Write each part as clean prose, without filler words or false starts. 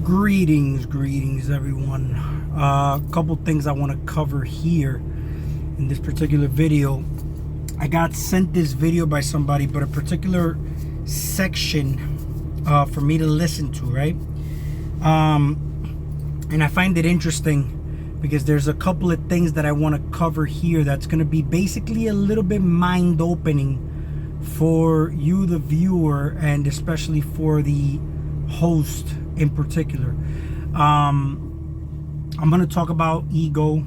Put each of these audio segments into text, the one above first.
Greetings everyone. A couple things I want to cover here in this particular video. I got sent this video by somebody, but a particular section for me to listen to, right? And I find it interesting because there's a couple of things that I want to cover here that's going to be basically a little bit mind-opening for you, the viewer, and especially for the host in particular. I'm going to talk about ego,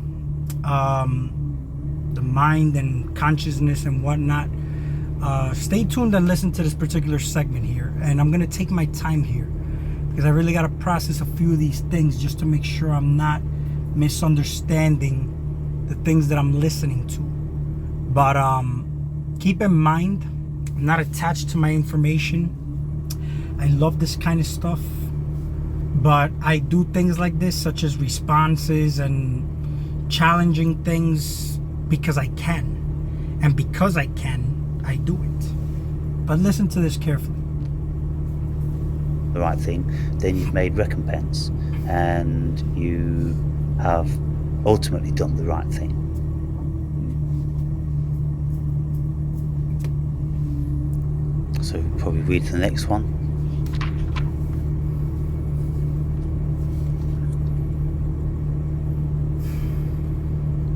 the mind and consciousness and whatnot. Stay tuned and listen to this particular segment here, and I'm going to take my time here because I really got to process a few of these things just to make sure I'm not misunderstanding the things that I'm listening to. But keep in mind, I'm not attached to my information. I love this kind of stuff, but I do things like this, such as responses and challenging things, because I can. And because I can, I do it. But listen to this carefully. The right thing, then you've made recompense and you have ultimately done the right thing. So probably read the next one.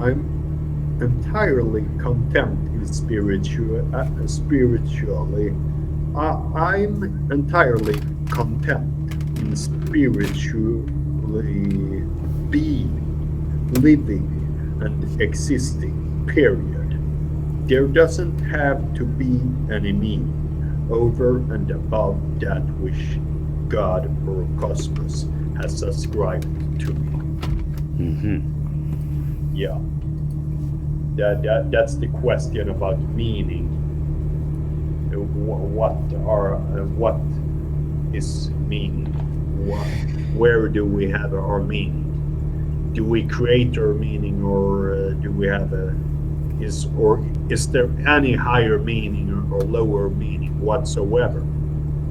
I'm entirely content spiritually. I'm entirely content in spiritually being, living, and existing, period. There doesn't have to be any meaning over and above that which God or cosmos has ascribed to me. Mm-hmm. Yeah. That's the question about meaning. What is meaning? Where do we have our meaning? Do we create our meaning, or do we have is there any higher meaning or lower meaning whatsoever,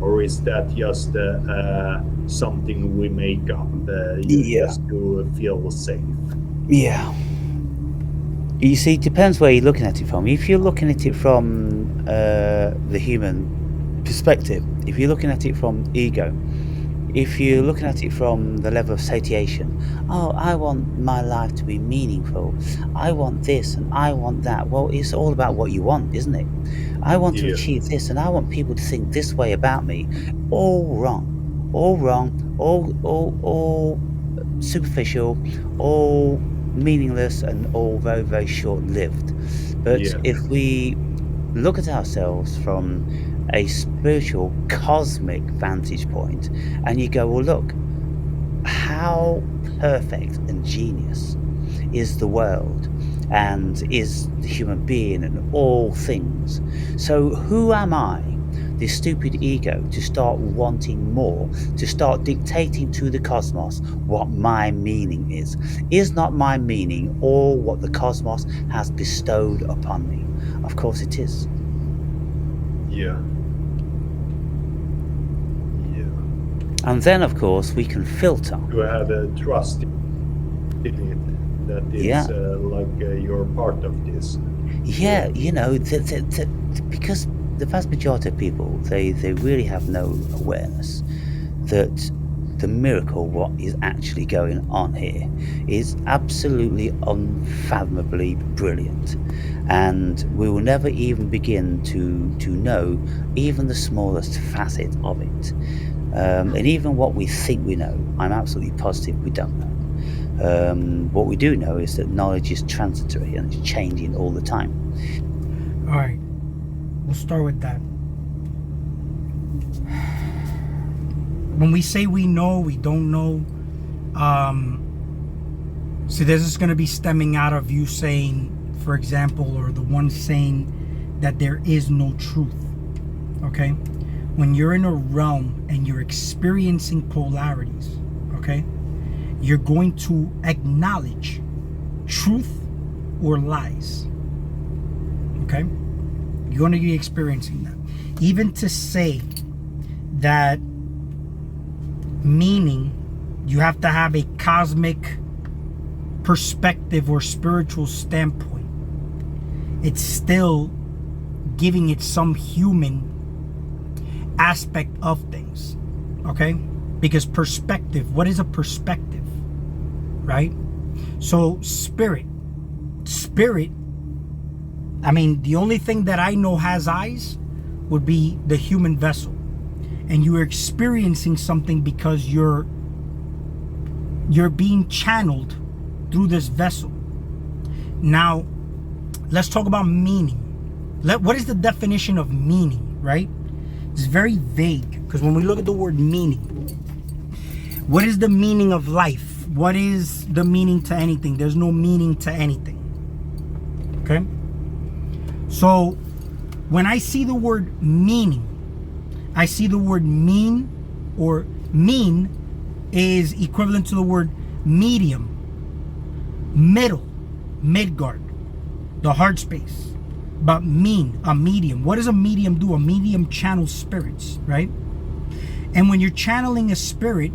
or is that just something we make up just to feel safe? Yeah. You see, it depends where you're looking at it from. If you're looking at it from the human perspective, if you're looking at it from ego, if you're looking at it from the level of satiation, oh, I want my life to be meaningful, I want this and I want that. Well, it's all about what you want, isn't it? I want to achieve this and I want people to think this way about me. All wrong, all superficial, all meaningless, and all very, very short-lived. But if we look at ourselves from a spiritual cosmic vantage point and you go, well, look, how perfect and genius is the world and is the human being and all things. So who am I, this stupid ego, to start wanting more, to start dictating to the cosmos what my meaning is? Is not my meaning all what the cosmos has bestowed upon me? Of course it is. Yeah. And then, of course, we can filter. You have a trust in it that it's like you're part of this. Yeah, you know, because the vast majority of people, they really have no awareness that the miracle, what is actually going on here, is absolutely unfathomably brilliant. And we will never even begin to know even the smallest facet of it. And even what we think we know, I'm absolutely positive we don't know. What we do know is that knowledge is transitory and it's changing all the time. All right, we'll start with that. When we say we know, we don't know. So this is going to be stemming out of you saying, for example, or the one saying that there is no truth. Okay? When you're in a realm and you're experiencing polarities, okay, you're going to acknowledge truth or lies. Okay? You're going to be experiencing that. Even to say that meaning You have to have a cosmic perspective or spiritual standpoint. It's still giving it some human aspect of things, okay? Because perspective, what is a perspective, right? So spirit, I mean, the only thing that I know has eyes would be the human vessel. And you are experiencing something because you're being channeled through this vessel. Now, let's talk about meaning. What is the definition of meaning, right? It's very vague, because when we look at the word meaning, what is the meaning of life? What is the meaning to anything? There's no meaning to anything. Okay? So, when I see the word meaning, I see the word mean, or mean is equivalent to the word medium, middle, Midgard, the heart space. But mean, a medium. What does a medium do? A medium channels spirits, right? And when you're channeling a spirit,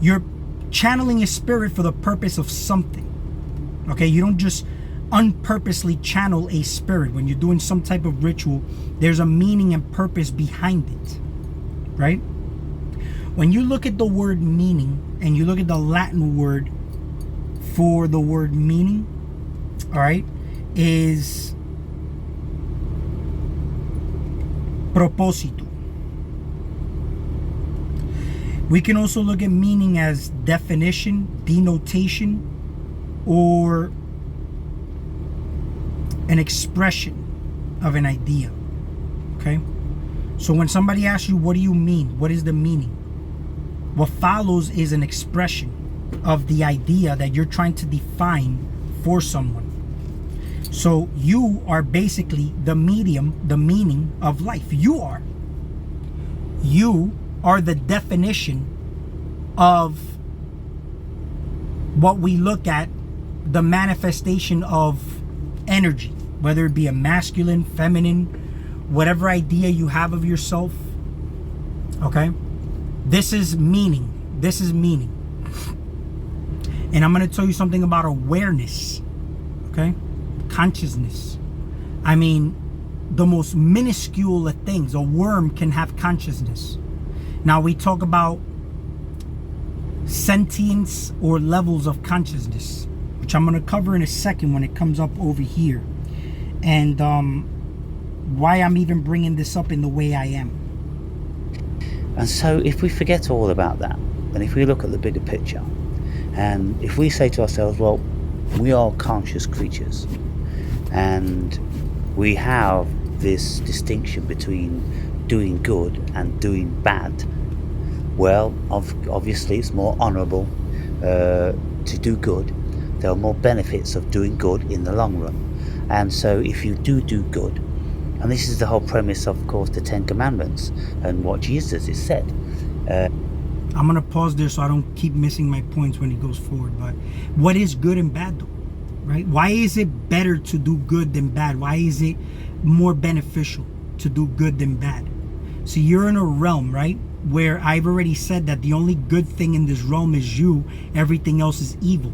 you're channeling a spirit for the purpose of something. Okay, you don't just unpurposely channel a spirit. When you're doing some type of ritual, there's a meaning and purpose behind it, right? When you look at the word meaning and you look at the Latin word for the word meaning, all right, is propósito. We can also look at meaning as definition, denotation, or an expression of an idea. Okay? So when somebody asks you, what do you mean? What is the meaning? What follows is an expression of the idea that you're trying to define for someone. So you are basically the medium, the meaning of life. You are the definition of what we look at, the manifestation of energy, whether it be a masculine, feminine, whatever idea you have of yourself. Okay? This is meaning. This is meaning. And I'm going to tell you something about awareness. Okay? Consciousness. I mean, the most minuscule of things. A worm can have consciousness. Now we talk about sentience or levels of consciousness, which I'm going to cover in a second when it comes up over here. And why I'm even bringing this up in the way I am. And so if we forget all about that, and if we look at the bigger picture, and if we say to ourselves, well, we are conscious creatures, and we have this distinction between doing good and doing bad, well, obviously it's more honourable to do good. There are more benefits of doing good in the long run. And so if you do good, and this is the whole premise of course, the Ten Commandments and what Jesus has said. I'm going to pause there so I don't keep missing my points when he goes forward. But what is good and bad though? Right? Why is it better to do good than bad? Why is it more beneficial to do good than bad? So you're in a realm, right, where I've already said that the only good thing in this realm is you. Everything else is evil.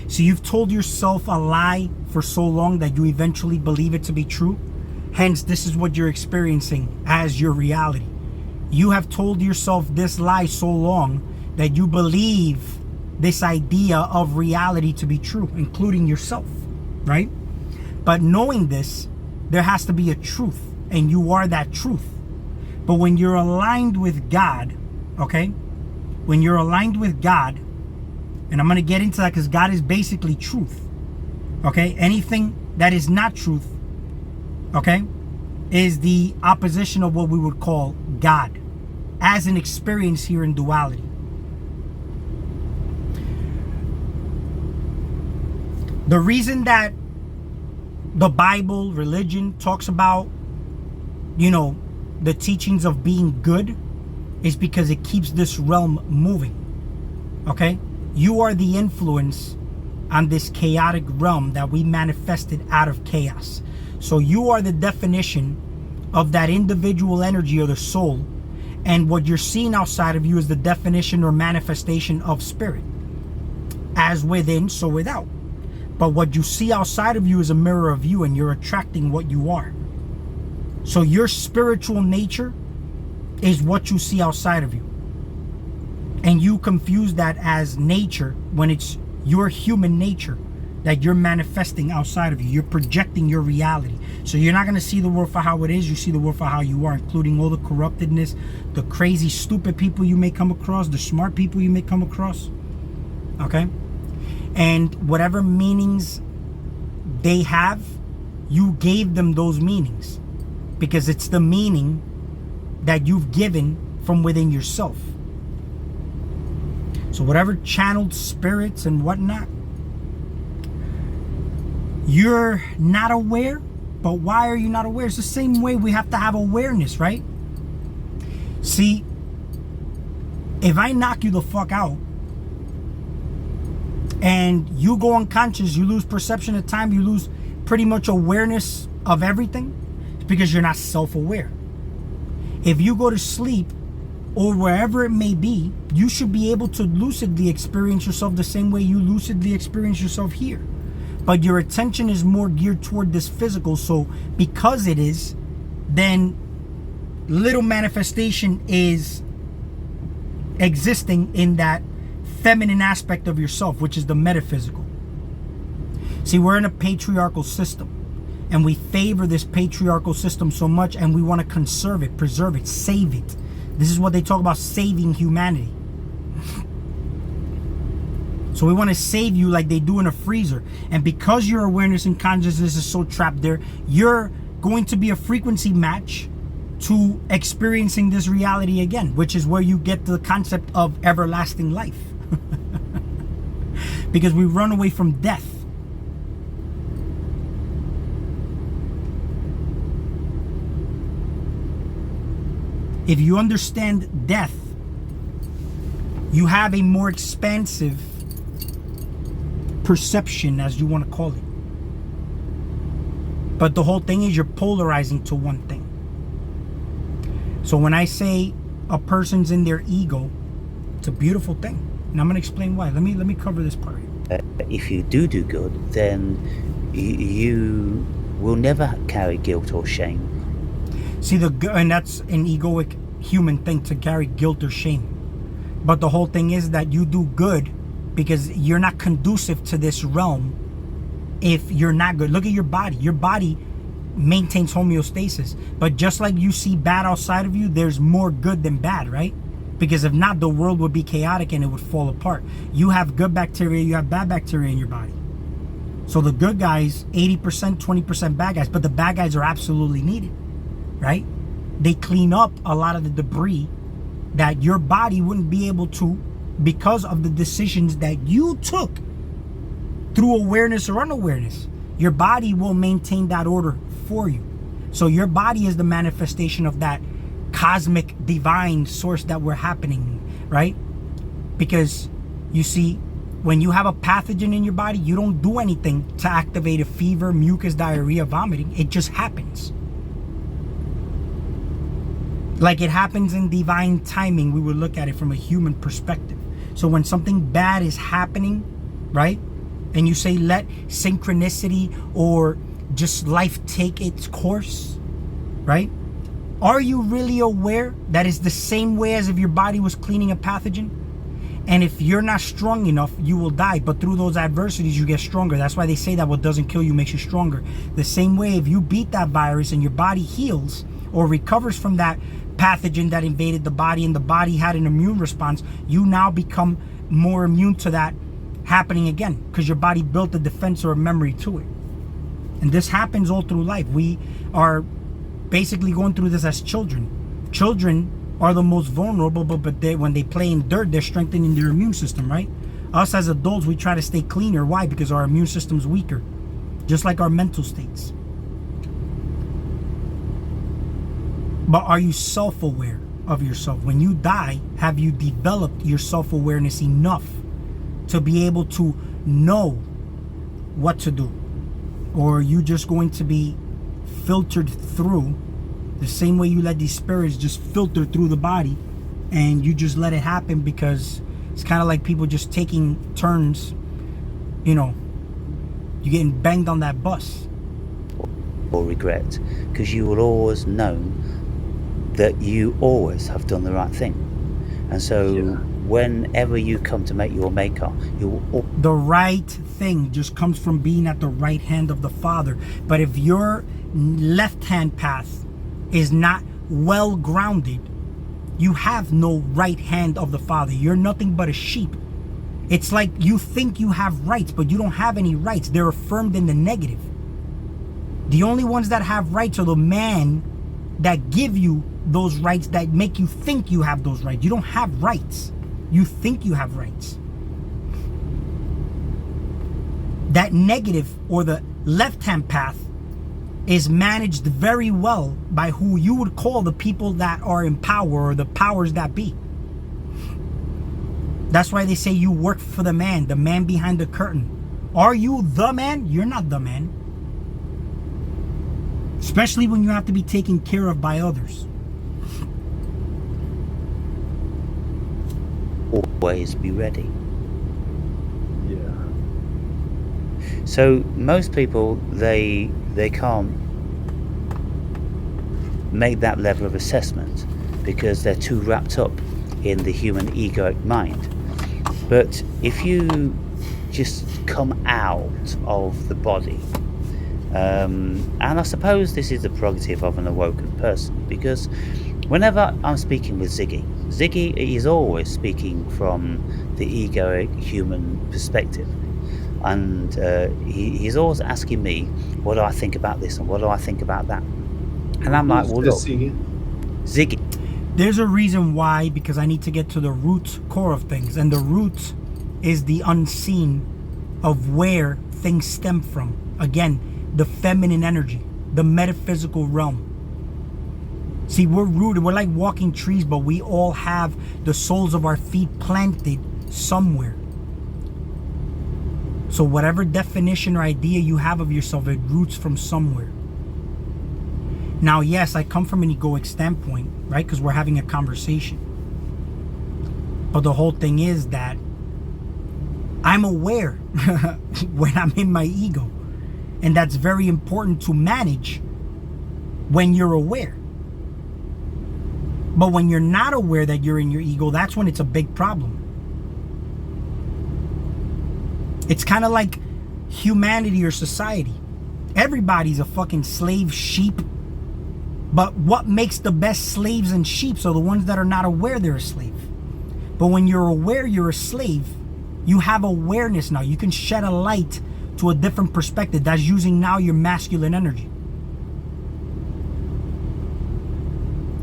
So you've told yourself a lie for so long that you eventually believe it to be true. Hence, this is what you're experiencing as your reality. You have told yourself this lie so long that you believe this idea of reality to be true, including yourself, right? But knowing this, there has to be a truth, and you are that truth. But when you're aligned with God, okay? When you're aligned with God, and I'm going to get into that because God is basically truth, okay? Anything that is not truth, okay, is the opposition of what we would call God as an experience here in duality. The reason that the Bible, religion, talks about, the teachings of being good is because it keeps this realm moving. Okay? You are the influence on this chaotic realm that we manifested out of chaos. So you are the definition of that individual energy or the soul. And what you're seeing outside of you is the definition or manifestation of spirit. As within, so without. But what you see outside of you is a mirror of you, and you're attracting what you are. So your spiritual nature is what you see outside of you. And you confuse that as nature when it's your human nature that you're manifesting outside of you. You're projecting your reality. So you're not going to see the world for how it is. You see the world for how you are, including all the corruptedness, the crazy, stupid people you may come across, the smart people you may come across. Okay? And whatever meanings they have, you gave them those meanings. Because it's the meaning that you've given from within yourself. So whatever channeled spirits and whatnot, you're not aware. But why are you not aware? It's the same way we have to have awareness, right? See, if I knock you the fuck out and you go unconscious, you lose perception of time, you lose pretty much awareness of everything, it's because you're not self-aware. If you go to sleep or wherever it may be, you should be able to lucidly experience yourself the same way you lucidly experience yourself here. But your attention is more geared toward this physical. So because it is, then little manifestation is existing in that feminine aspect of yourself, which is the metaphysical. See, we're in a patriarchal system, and we favor this patriarchal system so much, and we want to conserve it, preserve it, save it. This is what they talk about, saving humanity. So we want to save you like they do in a freezer. And because your awareness and consciousness is so trapped there, you're going to be a frequency match to experiencing this reality again, which is where you get the concept of everlasting life. Because we run away from death. If you understand death, you have a more expansive perception, as you want to call it. But the whole thing is you're polarizing to one thing. So when I say a person's in their ego, it's a beautiful thing. And I'm going to explain why. Let me cover this part. If you do good, then you will never carry guilt or shame. See, and that's an egoic human thing, to carry guilt or shame. But the whole thing is that you do good because you're not conducive to this realm if you're not good. Look at your body. Your body maintains homeostasis. But just like you see bad outside of you, there's more good than bad, right? Because if not, the world would be chaotic and it would fall apart. You have good bacteria, you have bad bacteria in your body. So the good guys, 80%, 20% bad guys, but the bad guys are absolutely needed, right? They clean up a lot of the debris that your body wouldn't be able to, because of the decisions that you took through awareness or unawareness. Your body will maintain that order for you. So your body is the manifestation of that cosmic divine source that we're happening, right? Because you see, when you have a pathogen in your body, you don't do anything to activate a fever, mucus, diarrhea, vomiting. It just happens. Like it happens in divine timing, we would look at it from a human perspective. So when something bad is happening, right? And you say, let synchronicity or just life take its course, right? Are you really aware that it's the same way as if your body was cleaning a pathogen? And if you're not strong enough, you will die. But through those adversities, you get stronger. That's why they say that what doesn't kill you makes you stronger. The same way, if you beat that virus and your body heals or recovers from that pathogen that invaded the body and the body had an immune response, you now become more immune to that happening again because your body built a defense or a memory to it. And this happens all through life. We are basically going through this as children. Children are the most vulnerable, but when they play in dirt, they're strengthening their immune system, right? Us as adults, we try to stay cleaner. Why? Because our immune system's weaker, just like our mental states. But are you self-aware of yourself? When you die, have you developed your self-awareness enough to be able to know what to do? Or are you just going to be filtered through The same way you let these spirits just filter through the body, and you just let it happen, because it's kind of like people just taking turns. You know, you're getting banged on that bus. Or regret, because you will always know that you always have done the right thing. And so whenever you come to make your maker, you will the right thing just comes from being at the right hand of the Father. But if your left hand path is not well grounded, you have no right hand of the Father. You're nothing but a sheep. It's like you think you have rights, but you don't have any rights. They're affirmed in the negative. The only ones that have rights are the man that give you those rights, that make you think you have those rights. You don't have rights. You think you have rights. That negative, or the left-hand path, is managed very well by who you would call the people that are in power, or the powers that be. That's why they say you work for the man behind the curtain. Are you the man? You're not the man. Especially when you have to be taken care of by others. always be ready. Yeah. So most people, they can't make that level of assessment because they're too wrapped up in the human egoic mind. But if you just come out of the body, and I suppose this is the prerogative of an awoken person, because whenever I'm speaking with Ziggy is always speaking from the egoic human perspective, and he's always asking me, what do I think about this and what do I think about that? And I'm like, well, look, Ziggy. There's a reason why, because I need to get to the root core of things, and the root is the unseen of where things stem from. Again, the feminine energy, the metaphysical realm. See, we're rooted, we're like walking trees, but we all have the soles of our feet planted somewhere. So whatever definition or idea you have of yourself, it roots from somewhere. Now, yes, I come from an egoic standpoint, right? Because we're having a conversation. But the whole thing is that I'm aware when I'm in my ego. And that's very important to manage when you're aware. But when you're not aware that you're in your ego, that's when it's a big problem. It's kind of like humanity or society. Everybody's a fucking slave, sheep. But what makes the best slaves and sheep are the ones that are not aware they're a slave. But when you're aware you're a slave, you have awareness now. You can shed a light to a different perspective. That's using now your masculine energy.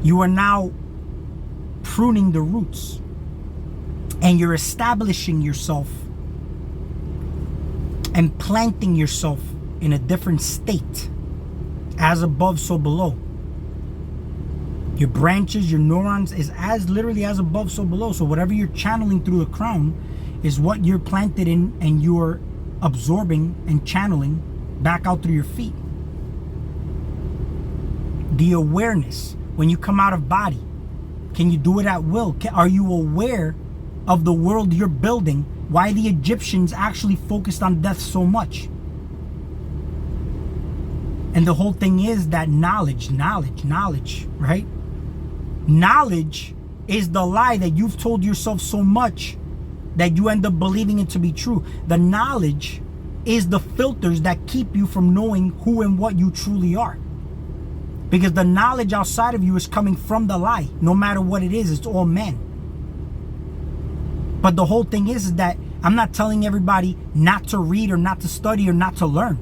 You are now pruning the roots. And you're establishing yourself and planting yourself in a different state. As above, so below. Your branches, your neurons is as literally as above, so below. So whatever you're channeling through the crown is what you're planted in, and you're absorbing and channeling back out through your feet. The awareness, when you come out of body, can you do it at will? Are you aware of the world you're building? Why the Egyptians actually focused on death so much? And the whole thing is that knowledge, right? Knowledge is the lie that you've told yourself so much that you end up believing it to be true. The knowledge is the filters that keep you from knowing who and what you truly are. Because the knowledge outside of you is coming from the lie. No matter what it is, it's all men. But the whole thing is that I'm not telling everybody not to read or not to study or not to learn.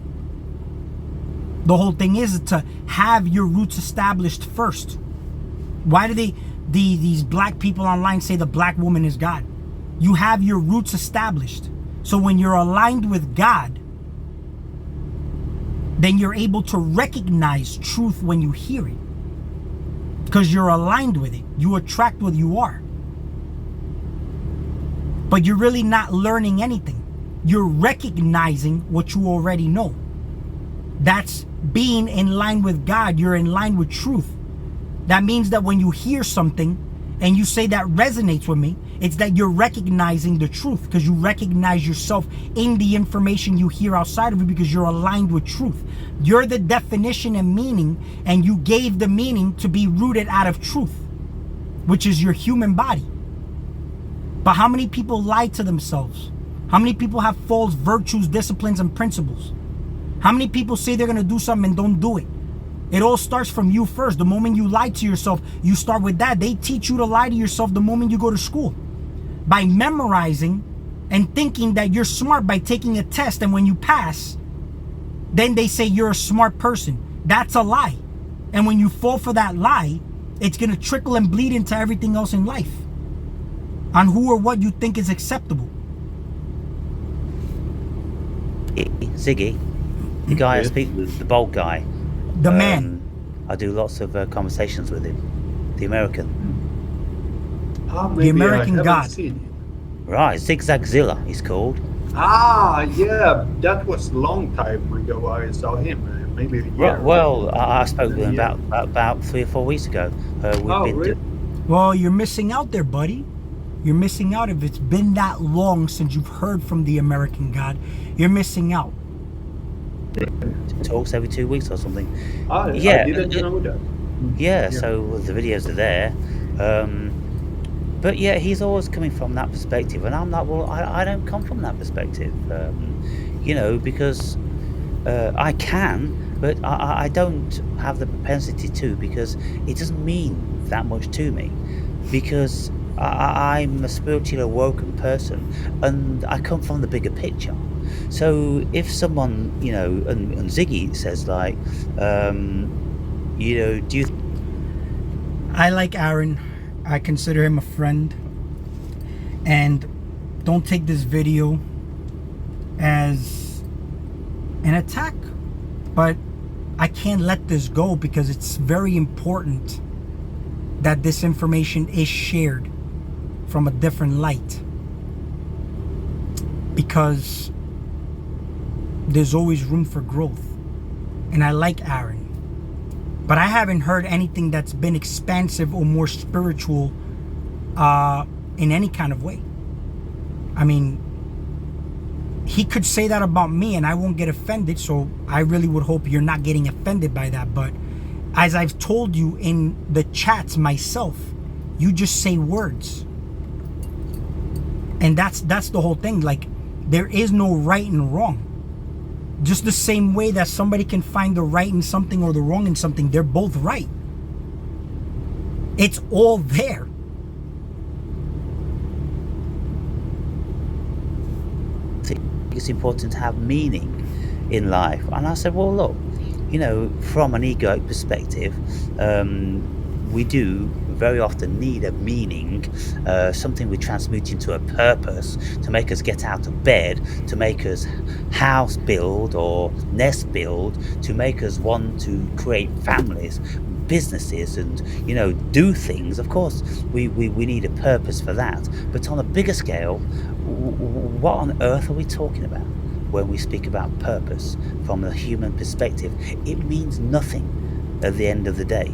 The whole thing is to have your roots established first. Why do these black people online say the black woman is God? You have your roots established. So when you're aligned with God, then you're able to recognize truth when you hear it. Because you're aligned with it. You attract what you are. But you're really not learning anything. You're recognizing what you already know. That's being in line with God. You're in line with truth. That means that when you hear something and you say that resonates with me, it's that you're recognizing the truth, because you recognize yourself in the information you hear outside of you, because you're aligned with truth. You're the definition and meaning, and you gave the meaning to be rooted out of truth, which is your human body. But how many people lie to themselves? How many people have false virtues, disciplines, and principles? How many people say they're going to do something and don't do it? It all starts from you first. The moment you lie to yourself, you start with that. They teach you to lie to yourself the moment you go to school. By memorizing and thinking that you're smart by taking a test, and when you pass, then they say you're a smart person. That's a lie. And when you fall for that lie, it's going to trickle and bleed into everything else in life on who or what you think is acceptable. Ziggy, the guy I speak with, the bald guy. The man. I do lots of conversations with him. The American. Maybe American I haven't God. seen him. Right, Zigzagzilla he's called. Yeah, that was a long time ago I saw him. Maybe a year. Well, I spoke with him Yeah. about 3 or 4 weeks ago. Really? Well, you're missing out there, buddy. You're missing out. If it's been that long since you've heard from the American God, you're missing out. Talks every 2 weeks or something. I Yeah, didn't know that. Yeah, so the videos are there. But yeah, he's always coming from that perspective, and I'm like, well, I don't come from that perspective, because I can, but I don't have the propensity to, because it doesn't mean that much to me, because I'm a spiritually awoken person, and I come from the bigger picture. So if someone, and Ziggy says like, do you... I like Aaron. I consider him a friend. And don't take this video as an attack. But I can't let this go, because it's very important that this information is shared from a different light. Because there's always room for growth. And I like Aaron. But I haven't heard anything that's been expansive or more spiritual in any kind of way. I mean, he could say that about me and I won't get offended, so I really would hope you're not getting offended by that. But as I've told you in the chats myself, you just say words. And that's the whole thing. Like, there is no right and wrong. Just the same way that somebody can find the right in something or the wrong in something, they're both right. It's all there. It's important to have meaning in life. And I said, well, look, from an egoic perspective, we do very often need a meaning, something we transmute into a purpose to make us get out of bed, to make us house build or nest build, to make us want to create families, businesses, and do things. Of course, we need a purpose for that. But on a bigger scale, what on earth are we talking about when we speak about purpose from a human perspective? It means nothing at the end of the day.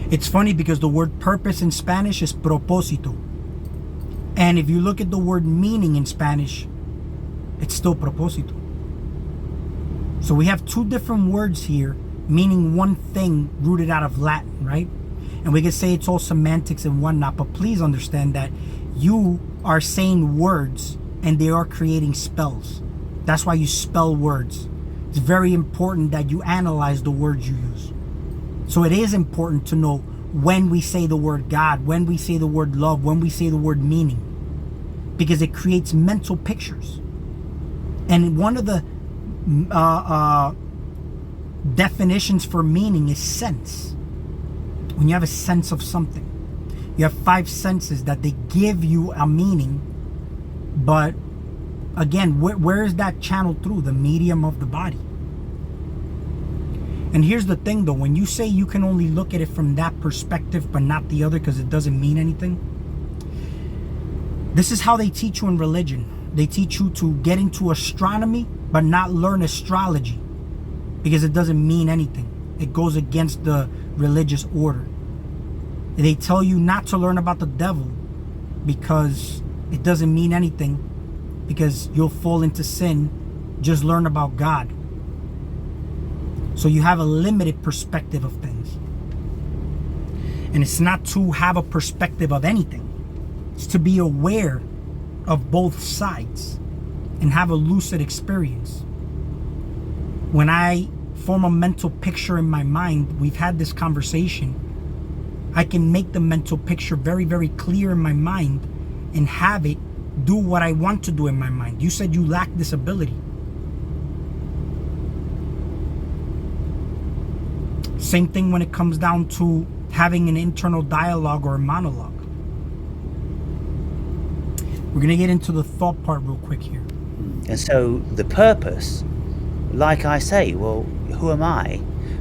It's funny because the word purpose in Spanish is propósito. And if you look at the word meaning in Spanish, it's still propósito. So we have two different words here meaning one thing rooted out of Latin, right? And we can say it's all semantics and whatnot, but please understand that you are saying words and they are creating spells. That's why you spell words. It's very important that you analyze the words you use. So it is important to know when we say the word God, when we say the word love, when we say the word meaning, because it creates mental pictures. And one of the definitions for meaning is sense. When you have a sense of something, you have 5 senses that they give you a meaning. But again, where is that channeled through? The medium of the body. And here's the thing though, when you say you can only look at it from that perspective but not the other because it doesn't mean anything, this is how they teach you in religion. They teach you to get into astronomy but not learn astrology because it doesn't mean anything. It goes against the religious order. They tell you not to learn about the devil because it doesn't mean anything, because you'll fall into sin. Just learn about God. So you have a limited perspective of things. And it's not to have a perspective of anything. It's to be aware of both sides and have a lucid experience. When I form a mental picture in my mind, we've had this conversation, I can make the mental picture very, very clear in my mind and have it do what I want to do in my mind. You said you lack this ability. Same thing when it comes down to having an internal dialogue or a monologue. We're going to get into the thought part real quick here. And so the purpose, like I say, well, who am I?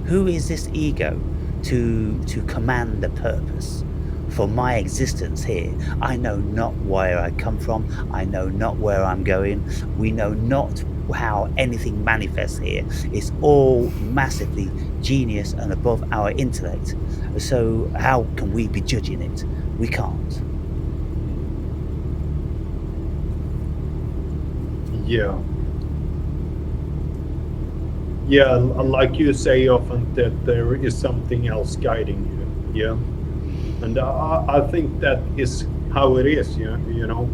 Who is this ego to command the purpose for my existence here? I know not where I come from. I know not where I'm going. We know not how anything manifests here. It's all massively genius and above our intellect. So how can we be judging it? We can't. Yeah. Yeah, like you say often, that there is something else guiding you. Yeah. And I think that is how it is. You know.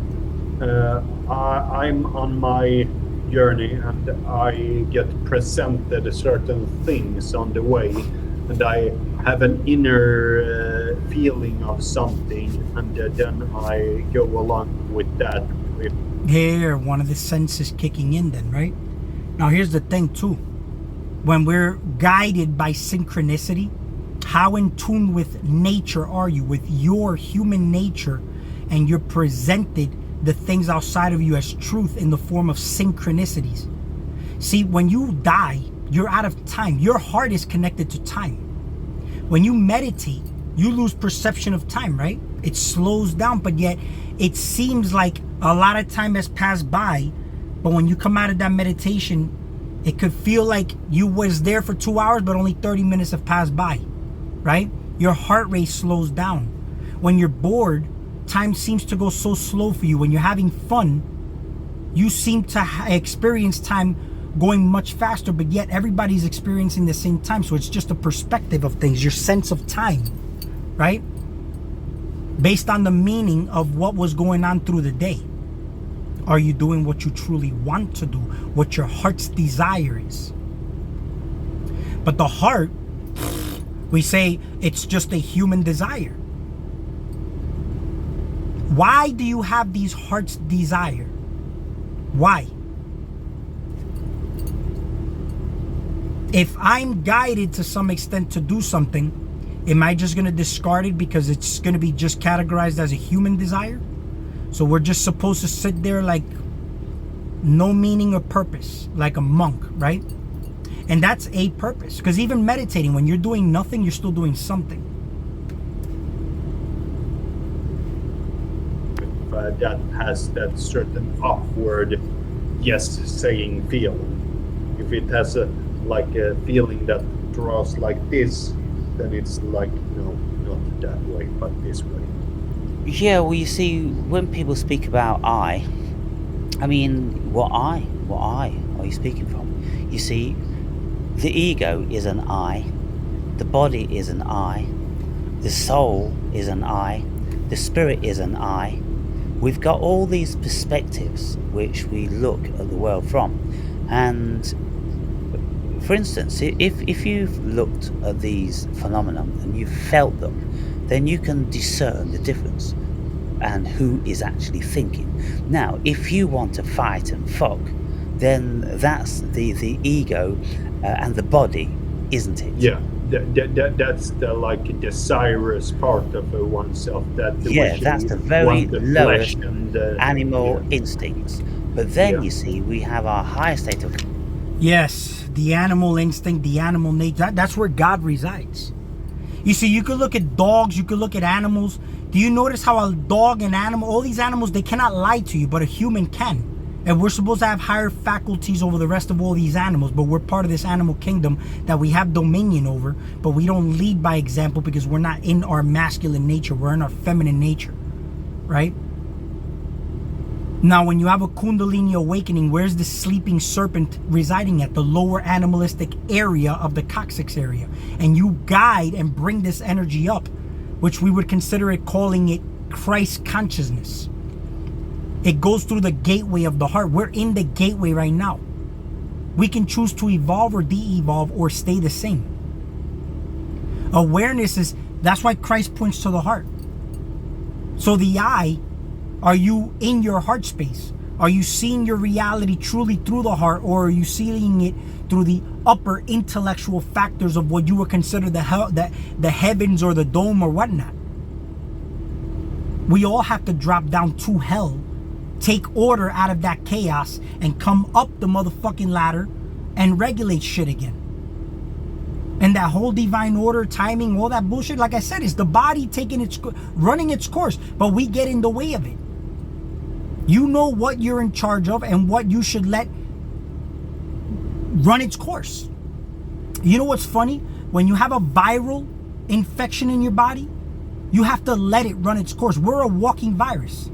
I'm on my journey, and I get presented certain things on the way, and I have an inner feeling of something, and then I go along with that. Here, one of the senses kicking in then, right? Now here's the thing too. When we're guided by synchronicity, how in tune with nature are you, with your human nature, and you're presented the things outside of you as truth in the form of synchronicities. See, when you die, you're out of time. Your heart is connected to time. When you meditate, you lose perception of time, right? It slows down, but yet it seems like a lot of time has passed by. But when you come out of that meditation, it could feel like you was there for 2 hours, but only 30 minutes have passed by, right? Your heart rate slows down. When you're bored, time seems to go so slow for you. When you're having fun, you seem to experience time going much faster, but yet everybody's experiencing the same time. So it's just a perspective of things, your sense of time, right? Based on the meaning of what was going on through the day. Are you doing what you truly want to do? What your heart's desire is? But the heart, we say it's just a human desire. Why do you have these heart's desire? Why? If I'm guided to some extent to do something, am I just going to discard it because it's going to be just categorized as a human desire? So we're just supposed to sit there like no meaning or purpose, like a monk, right? And that's a purpose. Because even meditating, when you're doing nothing, you're still doing something. That has that certain upward yes saying feeling. If it has a feeling that draws like this, then it's like, no, not that way, but this way. Yeah, well, you see, when people speak about I mean, what I are you speaking from? You see, the ego is an I, the body is an I, the soul is an I, the spirit is an I. We've got all these perspectives which we look at the world from. And for instance, if you've looked at these phenomena and you've felt them, then you can discern the difference and who is actually thinking. Now, if you want to fight and fuck, then that's the ego and the body, isn't it? Yeah, that's the desirous part of oneself. That's the very lowest and, animal instincts. But then you see, we have our higher state of... Yes, the animal instinct, the animal nature, that's where God resides. You see, you could look at dogs, you could look at animals. Do you notice how a dog and animal, all these animals, they cannot lie to you, but a human can. And we're supposed to have higher faculties over the rest of all these animals, but we're part of this animal kingdom that we have dominion over, but we don't lead by example because we're not in our masculine nature. We're in our feminine nature, right? Now, when you have a Kundalini awakening, where's the sleeping serpent residing at? The lower animalistic area of the coccyx area. And you guide and bring this energy up, which we would consider it, calling it Christ consciousness. It goes through the gateway of the heart. We're in the gateway right now. We can choose to evolve or de-evolve or stay the same. Awareness is, that's why Christ points to the heart. So the eye, are you in your heart space? Are you seeing your reality truly through the heart, or are you seeing it through the upper intellectual factors of what you would consider the heavens or the dome or whatnot? We all have to drop down to hell, take order out of that chaos, and come up the motherfucking ladder and regulate shit again. And that whole divine order, timing, all that bullshit, like I said, is the body running its course, but we get in the way of it. You know what you're in charge of and what you should let run its course. You know what's funny? When you have a viral infection in your body, you have to let it run its course. We're a walking virus.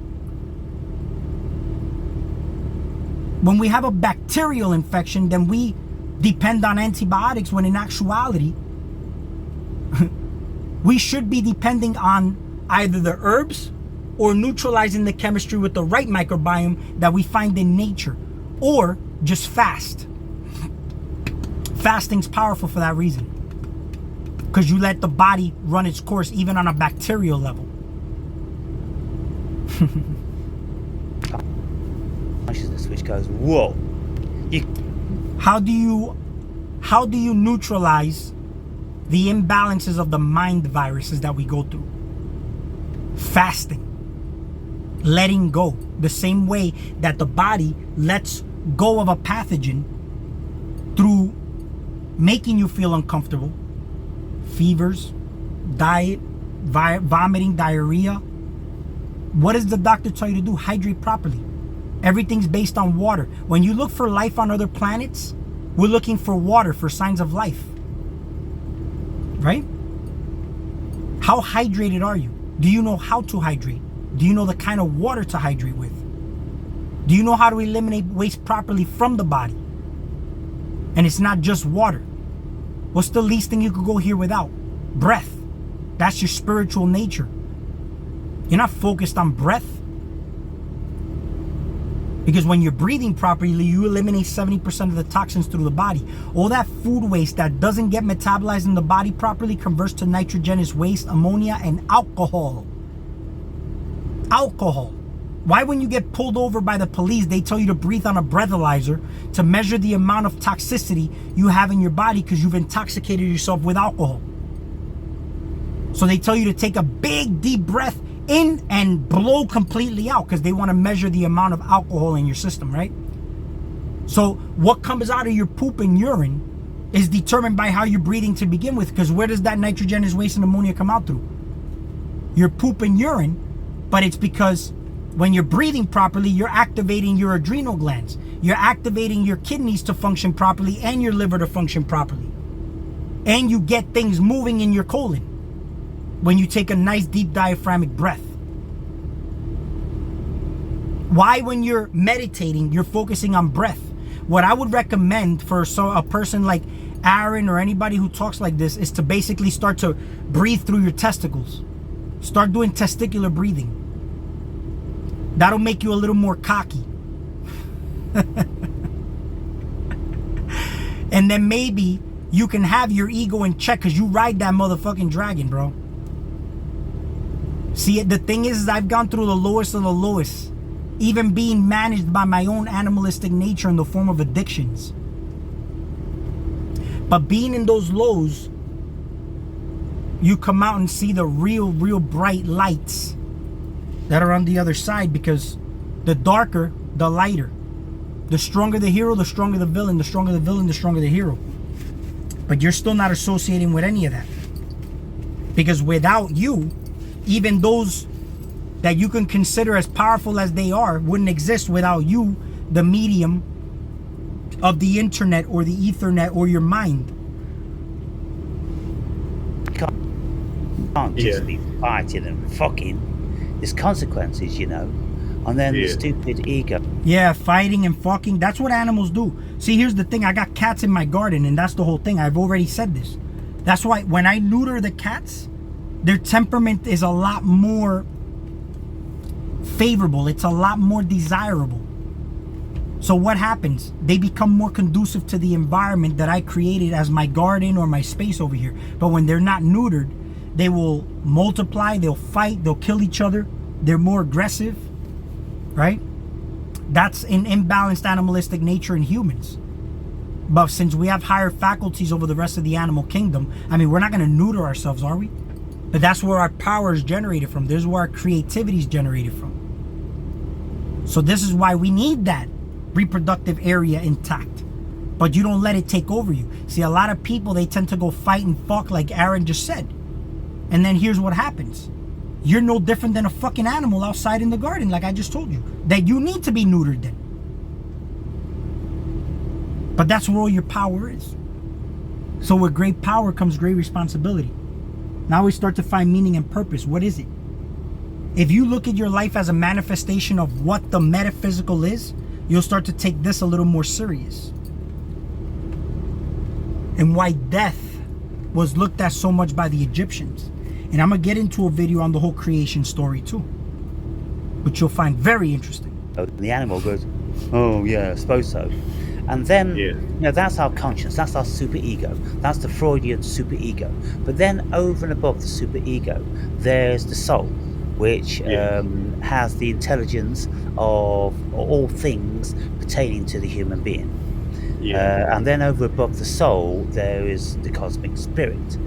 When we have a bacterial infection, then we depend on antibiotics, when in actuality, we should be depending on either the herbs or neutralizing the chemistry with the right microbiome that we find in nature, or just fast. Fasting's powerful for that reason, because you let the body run its course even on a bacterial level. Consciousness which goes, whoa. How do you neutralize the imbalances of the mind viruses that we go through? Fasting. Letting go. The same way that the body lets go of a pathogen through making you feel uncomfortable. Fevers, diet, vomiting, diarrhea. What does the doctor tell you to do? Hydrate properly. Everything's based on water. When you look for life on other planets, we're looking for water, for signs of life. Right? How hydrated are you? Do you know how to hydrate? Do you know the kind of water to hydrate with? Do you know how to eliminate waste properly from the body? And it's not just water. What's the least thing you could go here without? Breath. That's your spiritual nature. You're not focused on breath. Because when you're breathing properly, you eliminate 70% of the toxins through the body. All that food waste that doesn't get metabolized in the body properly converts to nitrogenous waste, ammonia, and alcohol. Alcohol. Why, when you get pulled over by the police, they tell you to breathe on a breathalyzer to measure the amount of toxicity you have in your body because you've intoxicated yourself with alcohol? So they tell you to take a big deep breath in and blow completely out because they want to measure the amount of alcohol in your system, right? So what comes out of your poop and urine is determined by how you're breathing to begin with, because where does that nitrogenous waste and ammonia come out through? Your poop and urine. But it's because when you're breathing properly, you're activating your adrenal glands. You're activating your kidneys to function properly and your liver to function properly. And you get things moving in your colon when you take a nice deep diaphragmatic breath. Why, when you're meditating, you're focusing on breath? What I would recommend for a person like Aaron or anybody who talks like this is to basically start to breathe through your testicles. Start doing testicular breathing. That'll make you a little more cocky. And then maybe you can have your ego in check because you ride that motherfucking dragon, bro. See, the thing is I've gone through the lowest of the lowest, even being managed by my own animalistic nature in the form of addictions. But being in those lows, you come out and see the real bright lights that are on the other side, because the darker, the lighter. The stronger the hero, the stronger the villain. The stronger the villain, the stronger the hero. But you're still not associating with any of that. Because without you, even those that you can consider as powerful as they are wouldn't exist without you the medium of the internet or the ethernet or your mind. Can't just be fighting and fucking. There's consequences, you know. And then the stupid ego. Yeah, fighting and fucking. That's what animals do. See, here's the thing. I got cats in my garden, and that's the whole thing. I've already said this. That's why when I neuter the cats, their temperament is a lot more favorable. It's a lot more desirable. So what happens? They become more conducive to the environment that I created as my garden or my space over here. But when they're not neutered, they will multiply, they'll fight, they'll kill each other. They're more aggressive, right? That's an imbalanced animalistic nature in humans. But since we have higher faculties over the rest of the animal kingdom, I mean, we're not going to neuter ourselves, are we? But that's where our power is generated from. This is where our creativity is generated from. So this is why we need that reproductive area intact. But you don't let it take over you. See, a lot of people, they tend to go fight and fuck like Aaron just said. And then here's what happens. You're no different than a fucking animal outside in the garden, like I just told you. That you need to be neutered then. But that's where all your power is. So with great power comes great responsibility. Now we start to find meaning and purpose. What is it? If you look at your life as a manifestation of what the metaphysical is, you'll start to take this a little more serious. And why death was looked at so much by the Egyptians. And I'm going to get into a video on the whole creation story too, which you'll find very interesting. The animal goes, oh yeah, I suppose so. And then, you know, that's our conscience, that's our superego, that's the Freudian superego. But then over and above the superego, there's the soul, which has the intelligence of all things pertaining to the human being. And then over above the soul, there is the cosmic spirit,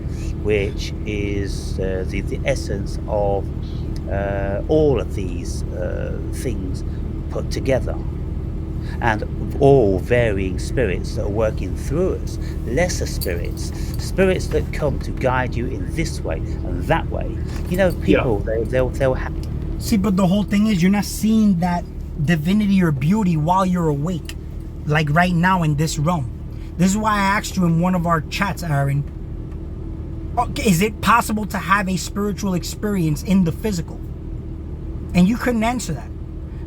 which is the essence of all of these things put together. And all varying spirits that are working through us, lesser spirits that come to guide you in this way and that way. You know, people, they'll have... See, but the whole thing is you're not seeing that divinity or beauty while you're awake, like right now in this realm. This is why I asked you in one of our chats, Aaron, is it possible to have a spiritual experience in the physical? And you couldn't answer that.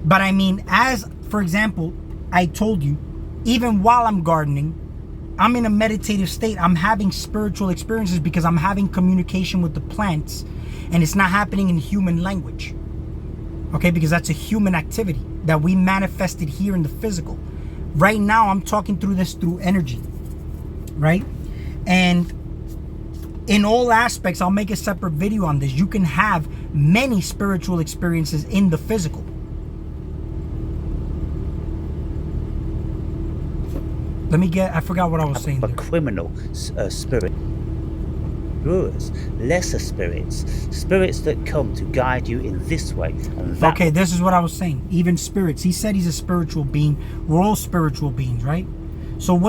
But I mean, as, for example, I told you, even while I'm gardening, I'm in a meditative state. I'm having spiritual experiences because I'm having communication with the plants, and it's not happening in human language. Okay, because that's a human activity that we manifested here in the physical. Right now, I'm talking through this through energy, right? And in all aspects, I'll make a separate video on this. You can have many spiritual experiences in the physical. I forgot what I was saying. A criminal spirit through us, lesser spirits that come to guide you in this way and that. Okay, this is what I was saying. Even spirits. He said he's a spiritual being. We're all spiritual beings, right? So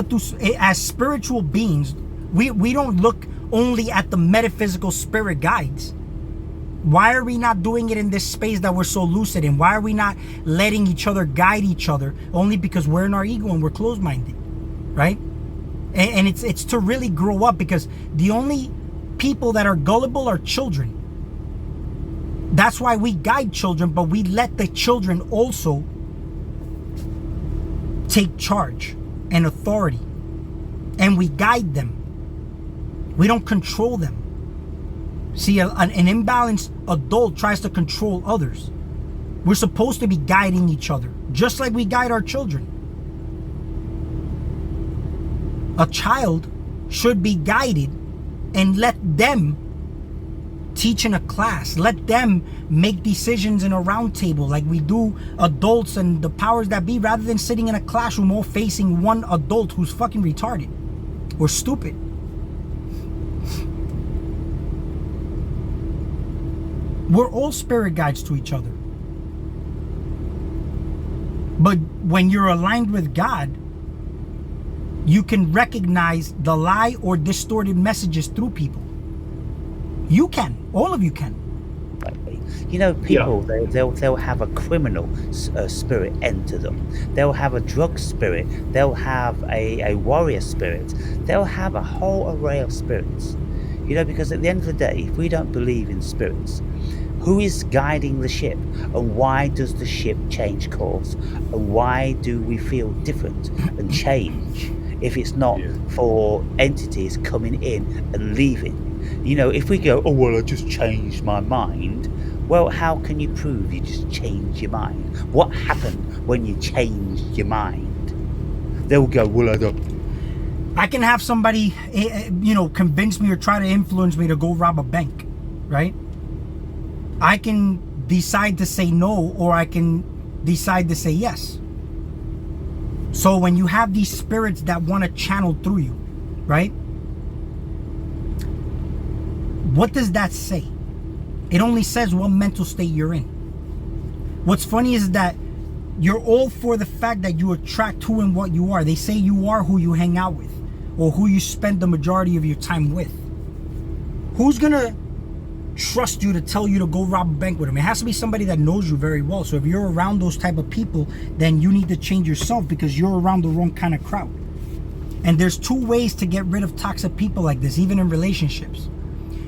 as spiritual beings, we don't look only at the metaphysical spirit guides. Why are we not doing it in this space that we're so lucid in? Why are we not letting each other guide each other? Only because we're in our ego and we're closed-minded. Right? And it's to really grow up, because the only people that are gullible are children. That's why we guide children, but we let the children also take charge and authority. And we guide them. We don't control them. See, an imbalanced adult tries to control others. We're supposed to be guiding each other, just like we guide our children. A child should be guided and let them teach in a class. Let them make decisions in a round table like we do adults and the powers that be, rather than sitting in a classroom all facing one adult who's fucking retarded or stupid. We're all spirit guides to each other. But when you're aligned with God, you can recognize the lie or distorted messages through people. You can. All of you can. You know, Yeah. people they'll have a criminal spirit enter them. They'll have a drug spirit. They'll have a warrior spirit. They'll have a whole array of spirits. You know, because at the end of the day, if we don't believe in spirits, who is guiding the ship, and why does the ship change course, and why do we feel different and change if it's not Yeah. for entities coming in and leaving? You know, if we go, oh well, I just changed my mind. Well, how can you prove you just changed your mind? What happened when you changed your mind? They'll go, well, I don't. I can have somebody, convince me or try to influence me to go rob a bank, right? I can decide to say no, or I can decide to say yes. So when you have these spirits that want to channel through you, right? What does that say? It only says what mental state you're in. What's funny is that you're all for the fact that you attract who and what you are. They say you are who you hang out with, or who you spend the majority of your time with. Who's gonna trust you to tell you to go rob a bank with them? It has to be somebody that knows you very well. So if you're around those type of people, then you need to change yourself, because you're around the wrong kind of crowd. And there's two ways to get rid of toxic people like this, even in relationships.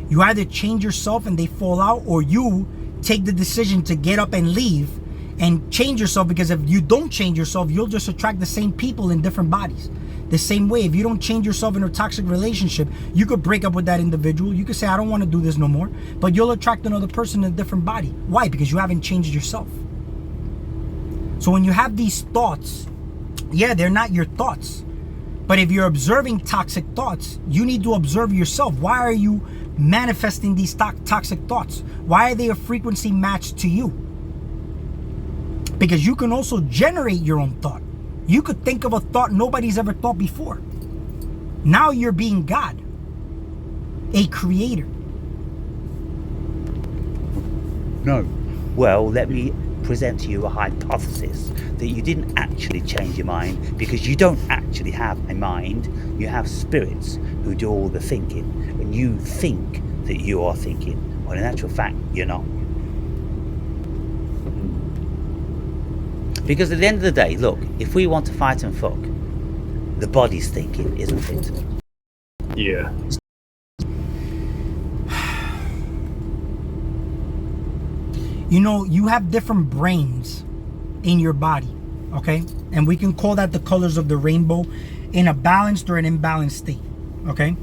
You either change yourself and they fall out, or you take the decision to get up and leave and change yourself, because if you don't change yourself, you'll just attract the same people in different bodies. The same way, if you don't change yourself in a toxic relationship, you could break up with that individual. You could say, I don't want to do this no more, but you'll attract another person in a different body. Why? Because you haven't changed yourself. So when you have these thoughts, yeah, they're not your thoughts. But if you're observing toxic thoughts, you need to observe yourself. Why are you manifesting these toxic thoughts? Why are they a frequency match to you? Because you can also generate your own thought. You could think of a thought nobody's ever thought before. Now you're being God, a creator. No. Well, let me present to you a hypothesis that you didn't actually change your mind, because you don't actually have a mind. You have spirits who do all the thinking, and you think that you are thinking, when in actual fact you're not. Because at the end of the day, look, if we want to fight and fuck, the body's thinking, isn't it? Yeah. You know, you have different brains in your body, okay? And we can call that the colors of the rainbow, in a balanced or an imbalanced state, okay?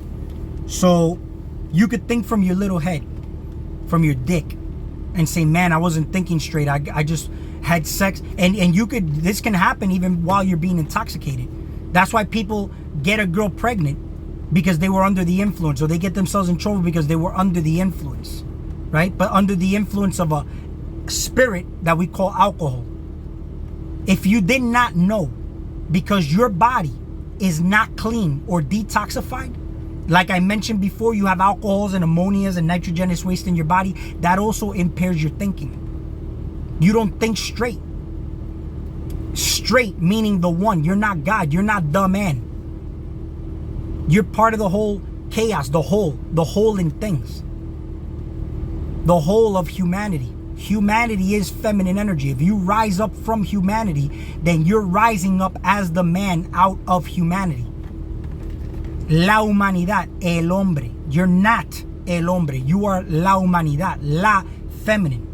So you could think from your little head, from your dick, and say, man, I wasn't thinking straight. I just had sex. And this can happen even while you're being intoxicated. That's why people get a girl pregnant, because they were under the influence, or they get themselves in trouble because they were under the influence, right? But under the influence of a spirit that we call alcohol. If you did not know, because your body is not clean or detoxified, like I mentioned before, you have alcohols and ammonias and nitrogenous waste in your body, that also impairs your thinking. You don't think straight. Straight meaning the one. You're not God. You're not the man. You're part of the whole chaos, the whole in things. The whole of humanity. Humanity is feminine energy. If you rise up from humanity, then you're rising up as the man out of humanity. La humanidad, el hombre. You're not el hombre. You are la humanidad, la feminine.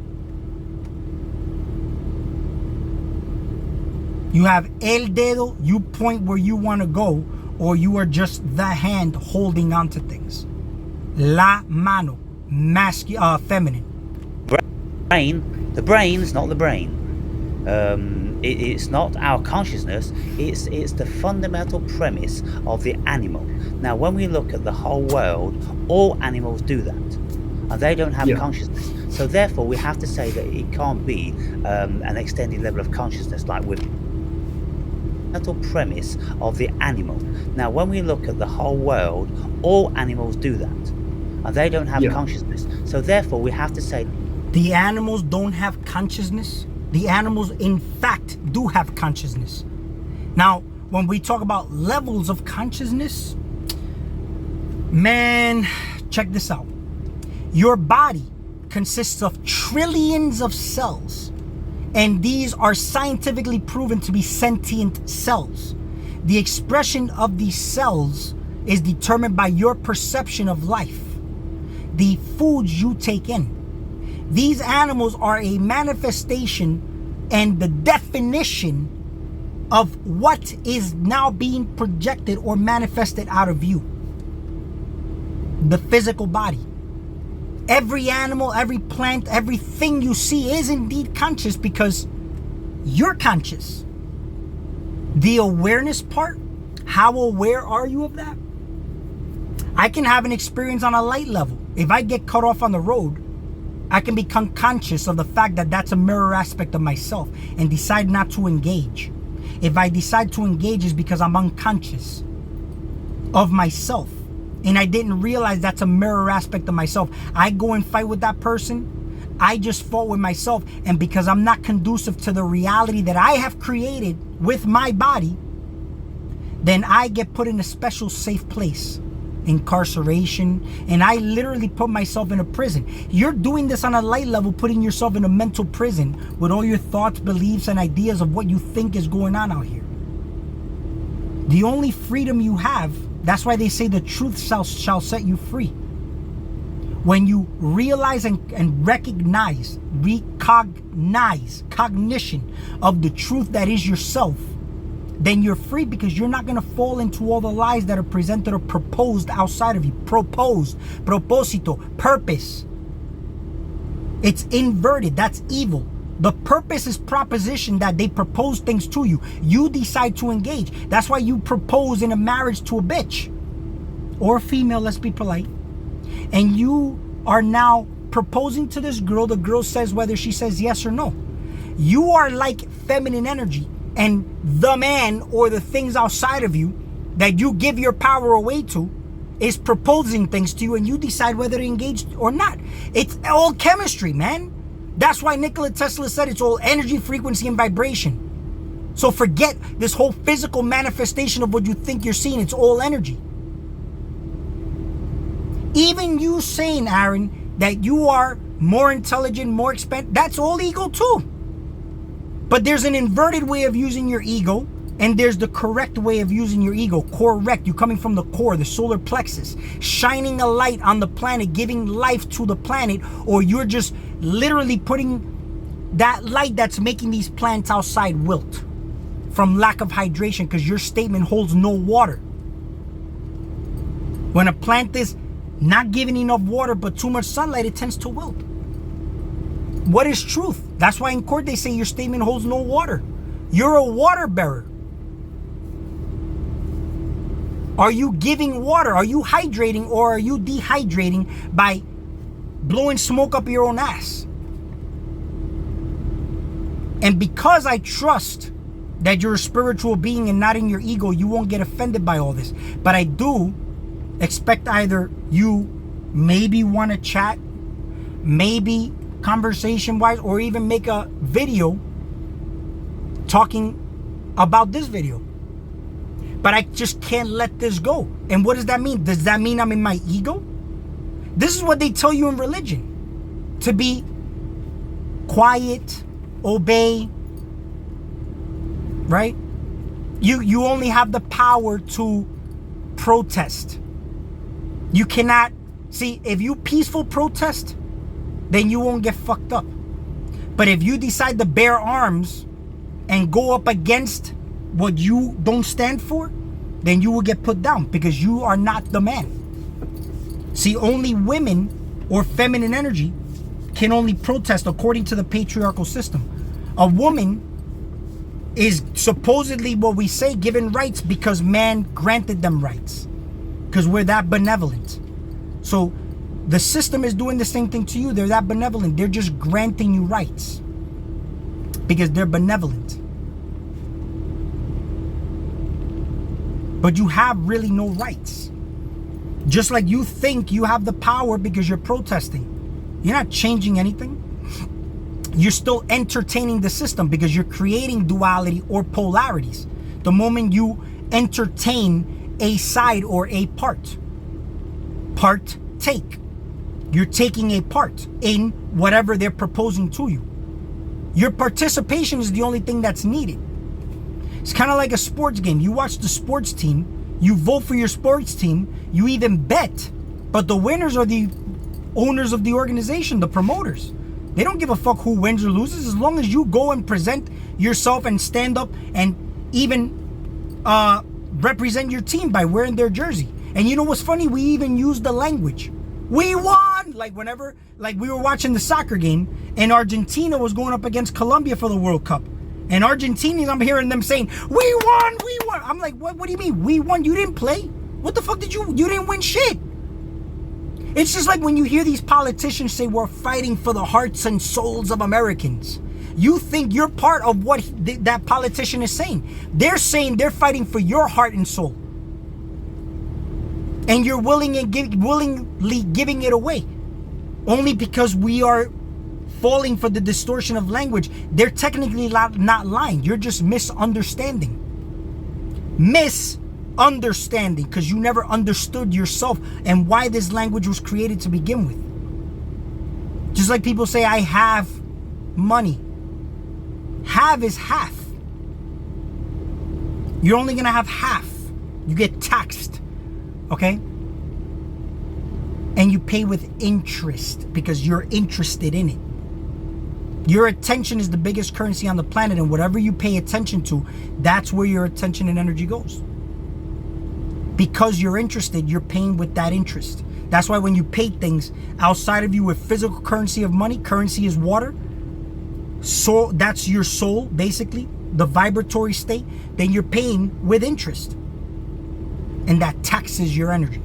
You have el dedo, you point where you want to go, or you are just the hand holding on to things. La mano, feminine. The brain's not the brain. It's not our consciousness. It's the fundamental premise of the animal. Now, when we look at the whole world, all animals do that, and they don't have consciousness. So therefore, we have to say that it can't be an extended level of consciousness like with fundamental premise of the animal. Now, when we look at the whole world, all animals do that, and they don't have consciousness. So therefore, we have to say the animals don't have consciousness. The animals, in fact, do have consciousness. Now, when we talk about levels of consciousness, man, check this out. Your body consists of trillions of cells, and these are scientifically proven to be sentient cells. The expression of these cells is determined by your perception of life, the foods you take in. These animals are a manifestation and the definition of what is now being projected or manifested out of you. The physical body. Every animal, every plant, everything you see is indeed conscious because you're conscious. The awareness part, how aware are you of that? I can have an experience on a light level. If I get cut off on the road, I can become conscious of the fact that that's a mirror aspect of myself and decide not to engage. If I decide to engage, is because I'm unconscious of myself. And I didn't realize that's a mirror aspect of myself. I go and fight with that person. I just fought with myself. And because I'm not conducive to the reality that I have created with my body, then I get put in a special safe place. Incarceration. And I literally put myself in a prison. You're doing this on a light level, putting yourself in a mental prison with all your thoughts, beliefs, and ideas of what you think is going on out here. The only freedom you have, that's why they say the truth shall set you free. When you realize and recognize cognition of the truth that is yourself, then you're free because you're not going to fall into all the lies that are presented or proposed outside of you. Proposed, proposito, purpose. It's inverted. That's evil. The purpose is proposition, that they propose things to you. You decide to engage. That's why you propose in a marriage to a bitch or a female, let's be polite. And you are now proposing to this girl. The girl says whether she says yes or no. You are like feminine energy, and the man or the things outside of you that you give your power away to is proposing things to you, and you decide whether to engage or not. It's all chemistry, man. That's why Nikola Tesla said it's all energy, frequency, and vibration. So forget this whole physical manifestation of what you think you're seeing. It's all energy. Even you saying, Aaron, that you are more intelligent, more expensive, that's all ego too. But there's an inverted way of using your ego, and there's the correct way of using your ego. Correct, you coming from the core, the solar plexus, shining a light on the planet, giving life to the planet, or you're just literally putting that light that's making these plants outside wilt from lack of hydration because your statement holds no water. When a plant is not giving enough water but too much sunlight, it tends to wilt. What is truth? That's why in court they say your statement holds no water. You're a water bearer. Are you giving water? Are you hydrating, or are you dehydrating by blowing smoke up your own ass? And because I trust that you're a spiritual being and not in your ego, you won't get offended by all this. But I do expect either you maybe want to chat, maybe conversation-wise, or even make a video talking about this video. But I just can't let this go. And what does that mean? Does that mean I'm in my ego? This is what they tell you in religion. To be quiet, obey, right? You only have the power to protest. You cannot, see, if you peaceful protest, then you won't get fucked up. But if you decide to bear arms and go up against what you don't stand for, then you will get put down because you are not the man. See, only women or feminine energy can only protest according to the patriarchal system. A woman is supposedly, what we say, given rights because man granted them rights, because we're that benevolent. So the system is doing the same thing to you. They're that benevolent. They're just granting you rights because they're benevolent. But you have really no rights. Just like you think you have the power because you're protesting. You're not changing anything. You're still entertaining the system because you're creating duality or polarities. The moment you entertain a side or a part, partake. You're taking a part in whatever they're proposing to you. Your participation is the only thing that's needed. It's kind of like a sports game. You watch the sports team, you vote for your sports team, you even bet. But the winners are the owners of the organization, the promoters. They don't give a fuck who wins or loses as long as you go and present yourself and stand up and even represent your team by wearing their jersey. And you know what's funny? We even use the language. We won! Like whenever, like we were watching the soccer game and Argentina was going up against Colombia for the World Cup. And Argentinians, I'm hearing them saying, we won, we won. I'm like, what do you mean? We won? You didn't play? What the fuck did you didn't win shit. It's just like when you hear these politicians say we're fighting for the hearts and souls of Americans. You think you're part of what that politician is saying. They're saying they're fighting for your heart and soul. And you're willingly giving it away. Only because we are falling for the distortion of language. They're technically not lying. You're just misunderstanding. Misunderstanding, because you never understood yourself and why this language was created to begin with. Just like people say, I have money. Have is half. You're only going to have half. You get taxed. Okay? And you pay with interest because you're interested in it. Your attention is the biggest currency on the planet, and whatever you pay attention to, that's where your attention and energy goes. Because you're interested, you're paying with that interest. That's why when you pay things outside of you with physical currency of money, currency is water, so that's your soul, basically, the vibratory state, then you're paying with interest. And that taxes your energy.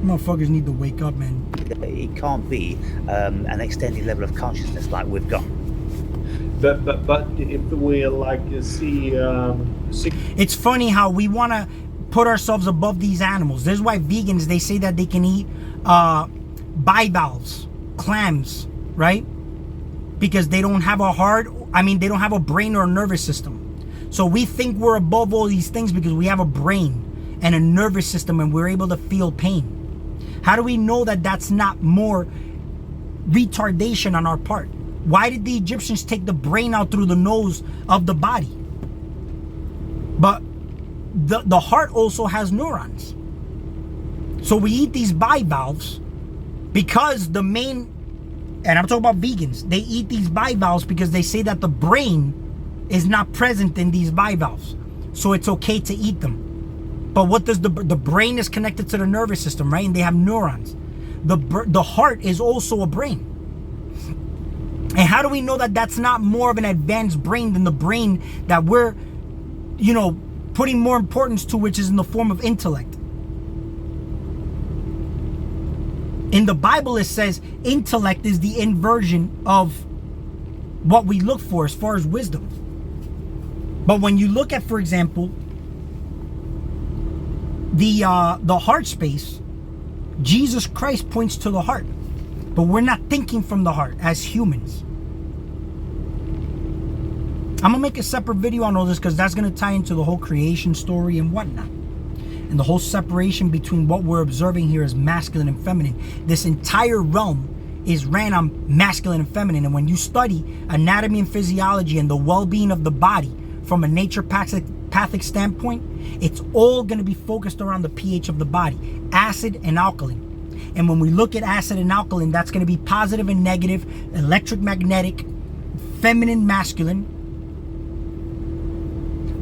Motherfuckers need to wake up, man. It can't be an extended level of consciousness like we've got. But if we like see, it's funny how we want to put ourselves above these animals. This is why vegans, they say that they can eat bivalves, clams, right? Because they don't have they don't have a brain or a nervous system. So we think we're above all these things because we have a brain and a nervous system and we're able to feel pain. How do we know that that's not more retardation on our part? Why did the Egyptians take the brain out through the nose of the body? But the heart also has neurons. So we eat these bivalves because the main, and I'm talking about vegans, they eat these bivalves because they say that the brain is not present in these bivalves. So it's okay to eat them. But what does the brain is connected to the nervous system, right? And they have neurons. The heart is also a brain. And how do we know that that's not more of an advanced brain than the brain that we're, putting more importance to, which is in the form of intellect? In the Bible, it says intellect is the inversion of what we look for as far as wisdom. But when you look at, for example, the heart space, Jesus Christ points to the heart. But we're not thinking from the heart as humans. I'm going to make a separate video on all this because that's going to tie into the whole creation story and whatnot. And the whole separation between what we're observing here as masculine and feminine. This entire realm is ran on masculine and feminine. And when you study anatomy and physiology and the well-being of the body from a naturopathic standpoint, it's all going to be focused around the pH of the body, acid and alkaline. And when we look at acid and alkaline, that's going to be positive and negative, electric, magnetic, feminine, masculine,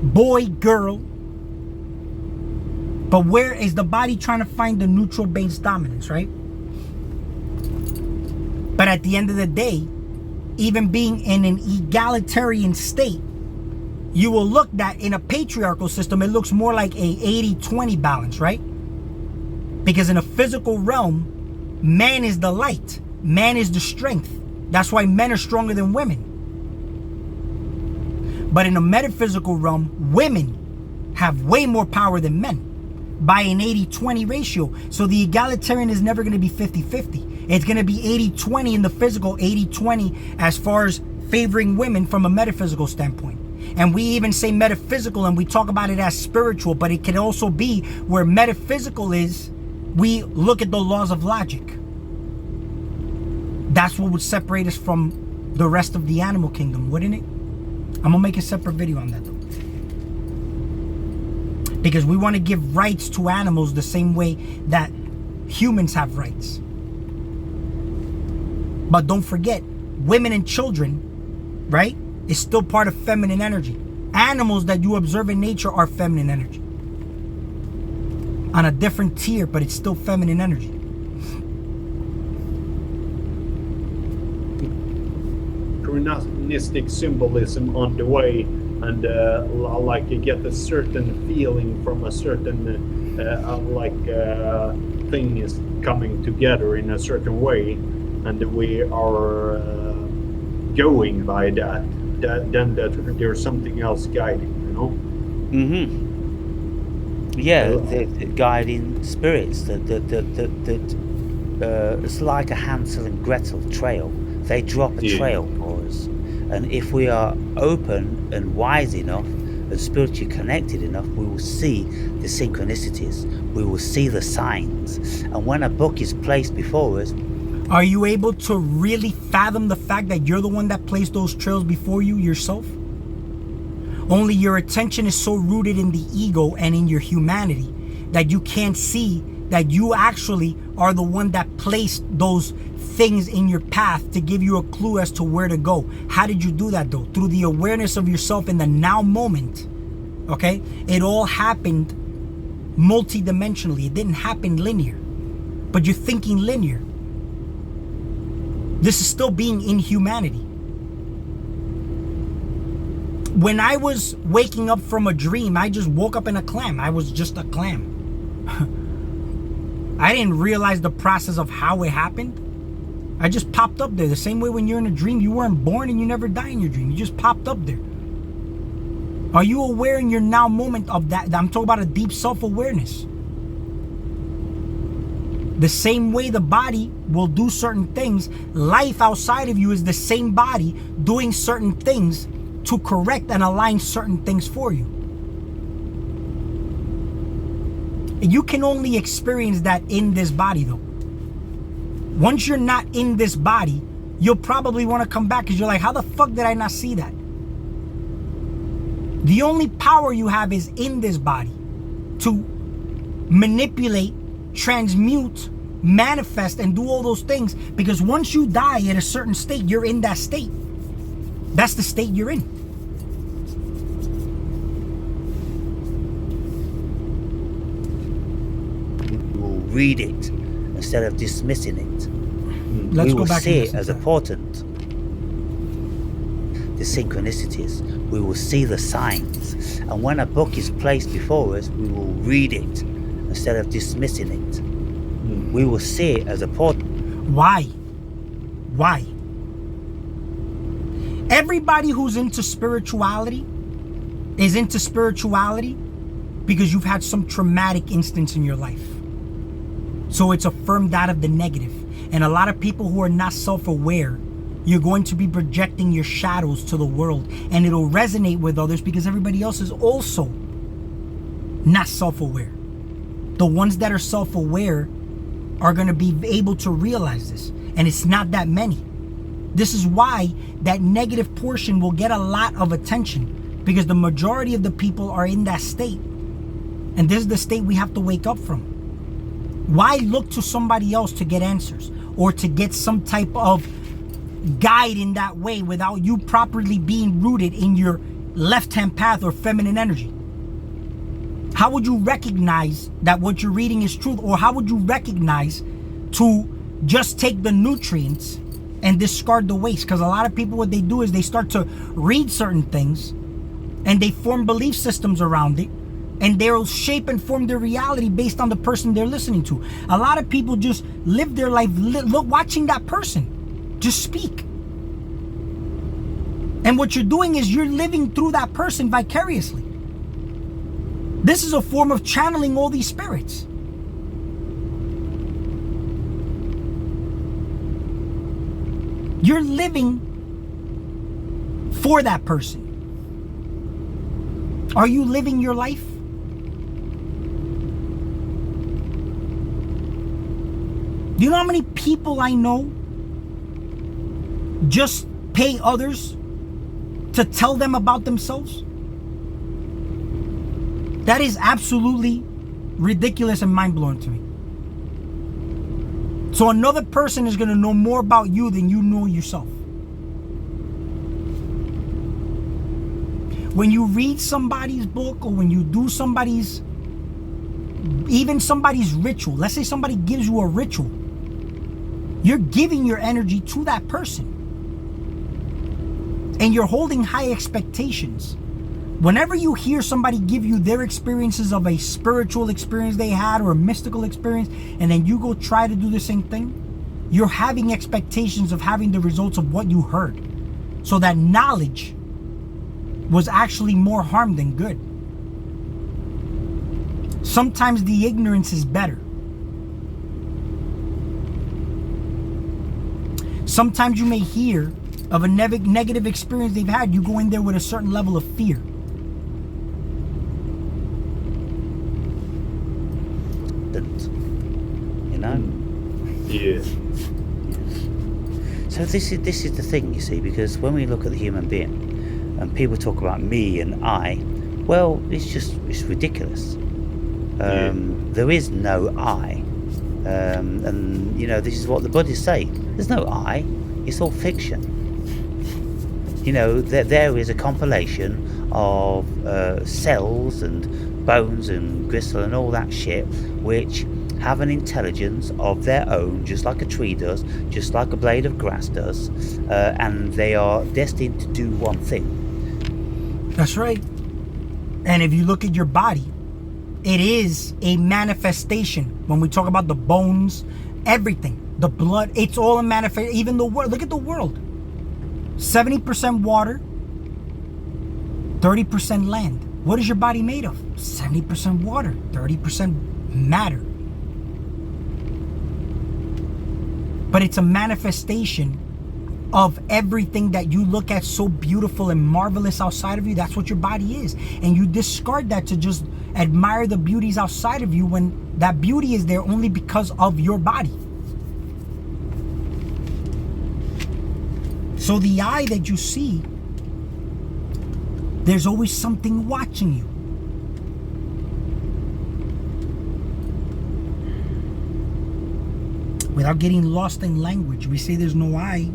boy, girl. But where is the body trying to find the neutral base dominance, right? But at the end of the day, even being in an egalitarian state, you will look that in a patriarchal system, it looks more like a 80-20 balance, right? Because in a physical realm, man is the light. Man is the strength. That's why men are stronger than women. But in a metaphysical realm, women have way more power than men by an 80-20 ratio. So the egalitarian is never going to be 50-50. It's going to be 80-20 in the physical, 80-20 as far as favoring women from a metaphysical standpoint. And we even say metaphysical and we talk about it as spiritual, but it can also be where metaphysical is we look at the laws of logic. That's what would separate us from the rest of the animal kingdom, wouldn't it? I'm gonna make a separate video on that though. Because we want to give rights to animals the same way that humans have rights. But don't forget, women and children, right, is still part of feminine energy. Animals that you observe in nature are feminine energy. On a different tier, but it's still feminine energy. Chronistic symbolism on the way, and like you get a certain feeling from a certain thing is coming together in a certain way, and we are going by that. Then there's something else guiding, you know. Yeah, the guiding spirits. It's like a Hansel and Gretel trail. They drop a trail for us, and if we are open and wise enough and spiritually connected enough, we will see the synchronicities. We will see the signs, and when a book is placed before us, are you able to really fathom the fact that you're the one that placed those trails before you yourself? Only your attention is so rooted in the ego and in your humanity that you can't see that you actually are the one that placed those things in your path to give you a clue as to where to go. How did you do that though? Through the awareness of yourself in the now moment. Okay? It all happened multidimensionally. It didn't happen linear. But you're thinking linear. This is still being in humanity. When I was waking up from a dream, I just woke up in a clam. I was just a clam. I didn't realize the process of how it happened. I just popped up there. The same way when you're in a dream, you weren't born and you never die in your dream. You just popped up there. Are you aware in your now moment of that? I'm talking about a deep self-awareness. The same way the body will do certain things, life outside of you is the same body doing certain things to correct and align certain things for you. You can only experience that in this body though. Once you're not in this body, you'll probably want to come back because you're like, how the fuck did I not see that? The only power you have is in this body to manipulate, transmute, manifest, and do all those things, because once you die at a certain state, you're in that state. That's the state you're in. We will read it instead of dismissing it. Let's we will go back see and it as a portent. The synchronicities. We will see the signs. And when a book is placed before us, we will read it instead of dismissing it. We will see it as a portent. Why? Why? Everybody who's into spirituality is into spirituality because you've had some traumatic instance in your life. So it's affirmed out of the negative. And a lot of people who are not self-aware, you're going to be projecting your shadows to the world, and it'll resonate with others because everybody else is also not self-aware. The ones that are self-aware are going to be able to realize this, and it's not that many. This is why that negative portion will get a lot of attention, because the majority of the people are in that state, and this is the state we have to wake up from. Why look to somebody else to get answers or to get some type of guide in that way without you properly being rooted in your left-hand path or feminine energy? How would you recognize that what you're reading is truth? Or how would you recognize to just take the nutrients and discard the waste? Because a lot of people, what they do is they start to read certain things and they form belief systems around it, and they'll shape and form their reality based on the person they're listening to. A lot of people just live their life watching that person just speak. And what you're doing is you're living through that person vicariously. This is a form of channeling all these spirits. You're living for that person. Are you living your life? Do you know how many people I know just pay others to tell them about themselves? That is absolutely ridiculous and mind-blowing to me. So another person is going to know more about you than you know yourself. When you read somebody's book, or when you do even somebody's ritual, let's say somebody gives you a ritual, you're giving your energy to that person. And you're holding high expectations. Whenever you hear somebody give you their experiences of a spiritual experience they had or a mystical experience, and then you go try to do the same thing, you're having expectations of having the results of what you heard. So that knowledge was actually more harm than good. Sometimes the ignorance is better. Sometimes you may hear of a negative experience they've had. You go in there with a certain level of fear. You know? Yeah. So this is the thing, you see, because when we look at the human being and people talk about me and I, well, it's ridiculous. There is no I. And you know, this is what the Buddhists say. There's no I. It's all fiction. You know, there is a compilation of cells and bones and gristle and all that shit, which have an intelligence of their own, just like a tree does, just like a blade of grass does, and they are destined to do one thing. That's right. And if you look at your body, it is a manifestation. When we talk about the bones, everything, the blood, it's all a manifestation. Even the world. Look at the world. 70% water, 30% land. What is your body made of? 70% water, 30% matter. But it's a manifestation of everything that you look at so beautiful and marvelous outside of you. That's what your body is. And you discard that to just admire the beauties outside of you, when that beauty is there only because of your body. So the eye that you see, there's always something watching you. Without getting lost in language, we say there's no I,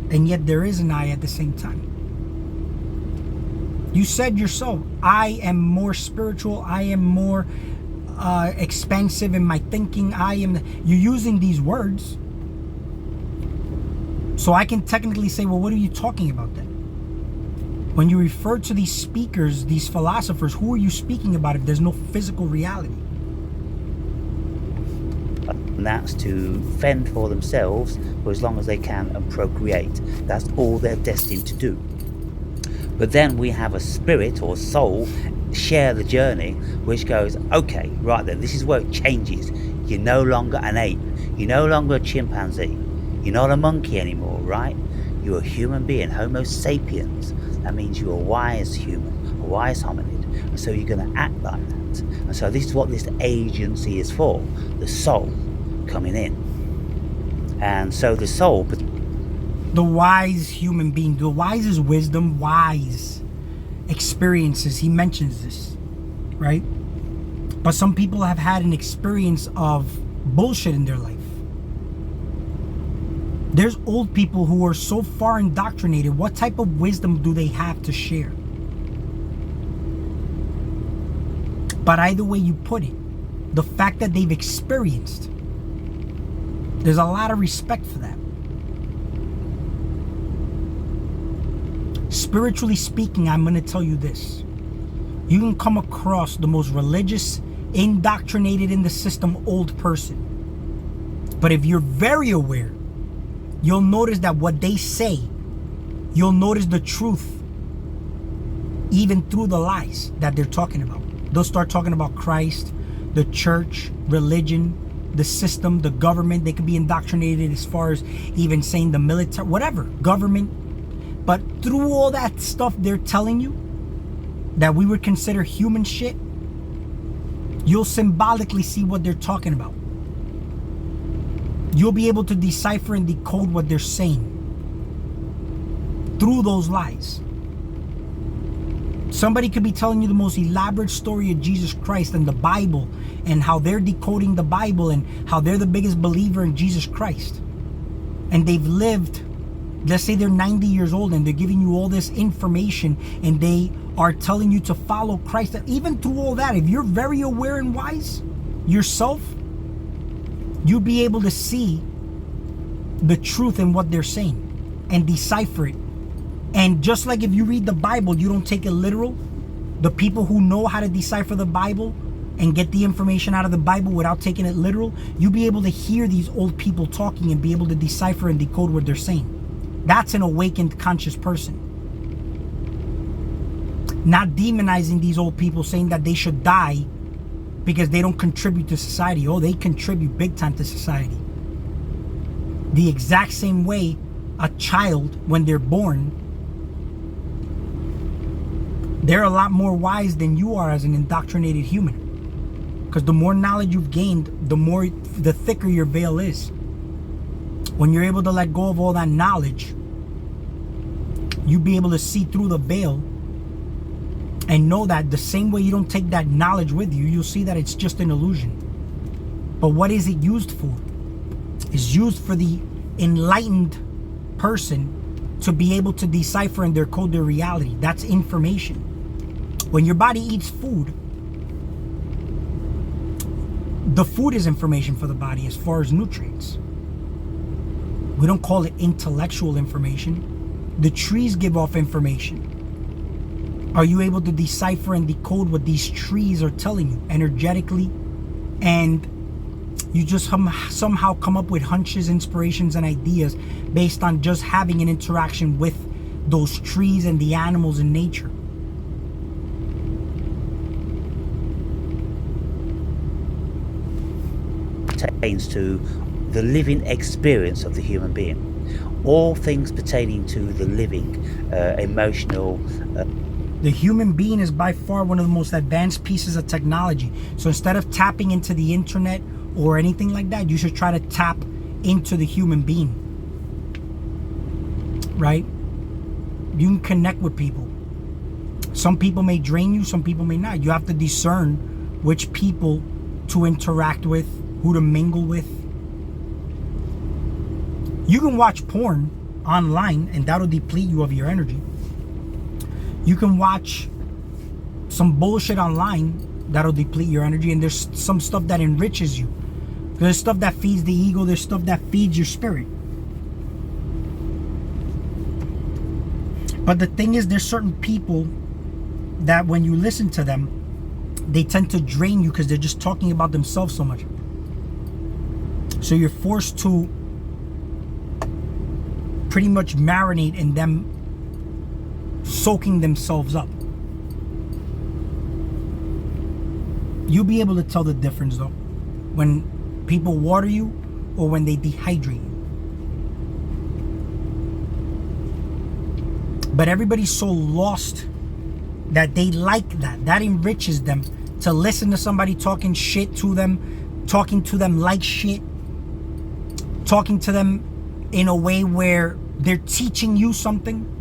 and yet there is an I at the same time. You said yourself, I am more spiritual, I am more expansive in my thinking, you're using these words. So I can technically say, well, what are you talking about then? When you refer to these speakers, these philosophers, who are you speaking about if there's no physical reality? And that's to fend for themselves for as long as they can and procreate. That's all they're destined to do. But then we have a spirit or soul share the journey, which goes, okay, right then, this is where it changes. You're no longer an ape. You're no longer a chimpanzee. You're not a monkey anymore, right? You're a human being, Homo sapiens. That means you're a wise human, a wise hominid. And so you're going to act like that. And so this is what this agency is for, the soul coming in. And so the soul... The wise human being, the wise is wisdom, wise experiences. He mentions this, right? But some people have had an experience of bullshit in their life. There's old people who are so far indoctrinated. What type of wisdom do they have to share? But either way you put it, the fact that they've experienced, there's a lot of respect for that. Spiritually speaking, I'm going to tell you this. You can come across the most religious, indoctrinated in the system old person. But if you're very aware, you'll notice that what they say, you'll notice the truth even through the lies that they're talking about. They'll start talking about Christ, the church, religion, the system, the government. They could be indoctrinated as far as even saying the military, whatever, government. But through all that stuff they're telling you that we would consider human shit, you'll symbolically see what they're talking about. you'll be able to decipher and decode what they're saying through those lies. Somebody could be telling you the most elaborate story of Jesus Christ and the Bible, and how they're decoding the Bible, and how they're the biggest believer in Jesus Christ. And they've lived, let's say they're 90 years old, and they're giving you all this information, and they are telling you to follow Christ. Even through all that, if you're very aware and wise yourself, you'll be able to see the truth in what they're saying and decipher it. And just like if you read the Bible, you don't take it literal. The people who know how to decipher the Bible and get the information out of the Bible without taking it literal, you'll be able to hear these old people talking and be able to decipher and decode what they're saying. That's an awakened, conscious person. Not demonizing these old people, saying that they should die because they don't contribute to society. Oh, they contribute big time to society. The exact same way a child, when they're born, they're a lot more wise than you are as an indoctrinated human. Because the more knowledge you've gained, the thicker your veil is. When you're able to let go of all that knowledge, you'll be able to see through the veil and know that the same way you don't take that knowledge with you, you'll see that it's just an illusion. But what is it used for? It's used for the enlightened person to be able to decipher and decode their reality. That's information. When your body eats food, the food is information for the body as far as nutrients. We don't call it intellectual information. The trees give off information. Are you able to decipher and decode what these trees are telling you energetically? And you just somehow come up with hunches, inspirations, and ideas based on just having an interaction with those trees and the animals in nature. Pertains to the living experience of the human being. All things pertaining to the living, emotional. The human being is by far one of the most advanced pieces of technology. So instead of tapping into the internet or anything like that, you should try to tap into the human being. Right? You can connect with people. Some people may drain you, some people may not. You have to discern which people to interact with, who to mingle with. You can watch porn online and that'll deplete you of your energy. You can watch some bullshit online that'll deplete your energy, and there's some stuff that enriches you. There's stuff that feeds the ego, there's stuff that feeds your spirit. But the thing is, there's certain people that when you listen to them, they tend to drain you because they're just talking about themselves so much. So you're forced to pretty much marinate in them soaking themselves up. You'll be able to tell the difference though, when people water you or when they dehydrate you. But everybody's so lost that they like that. That enriches them to listen to somebody talking shit to them, talking to them like shit, talking to them in a way where they're teaching you something.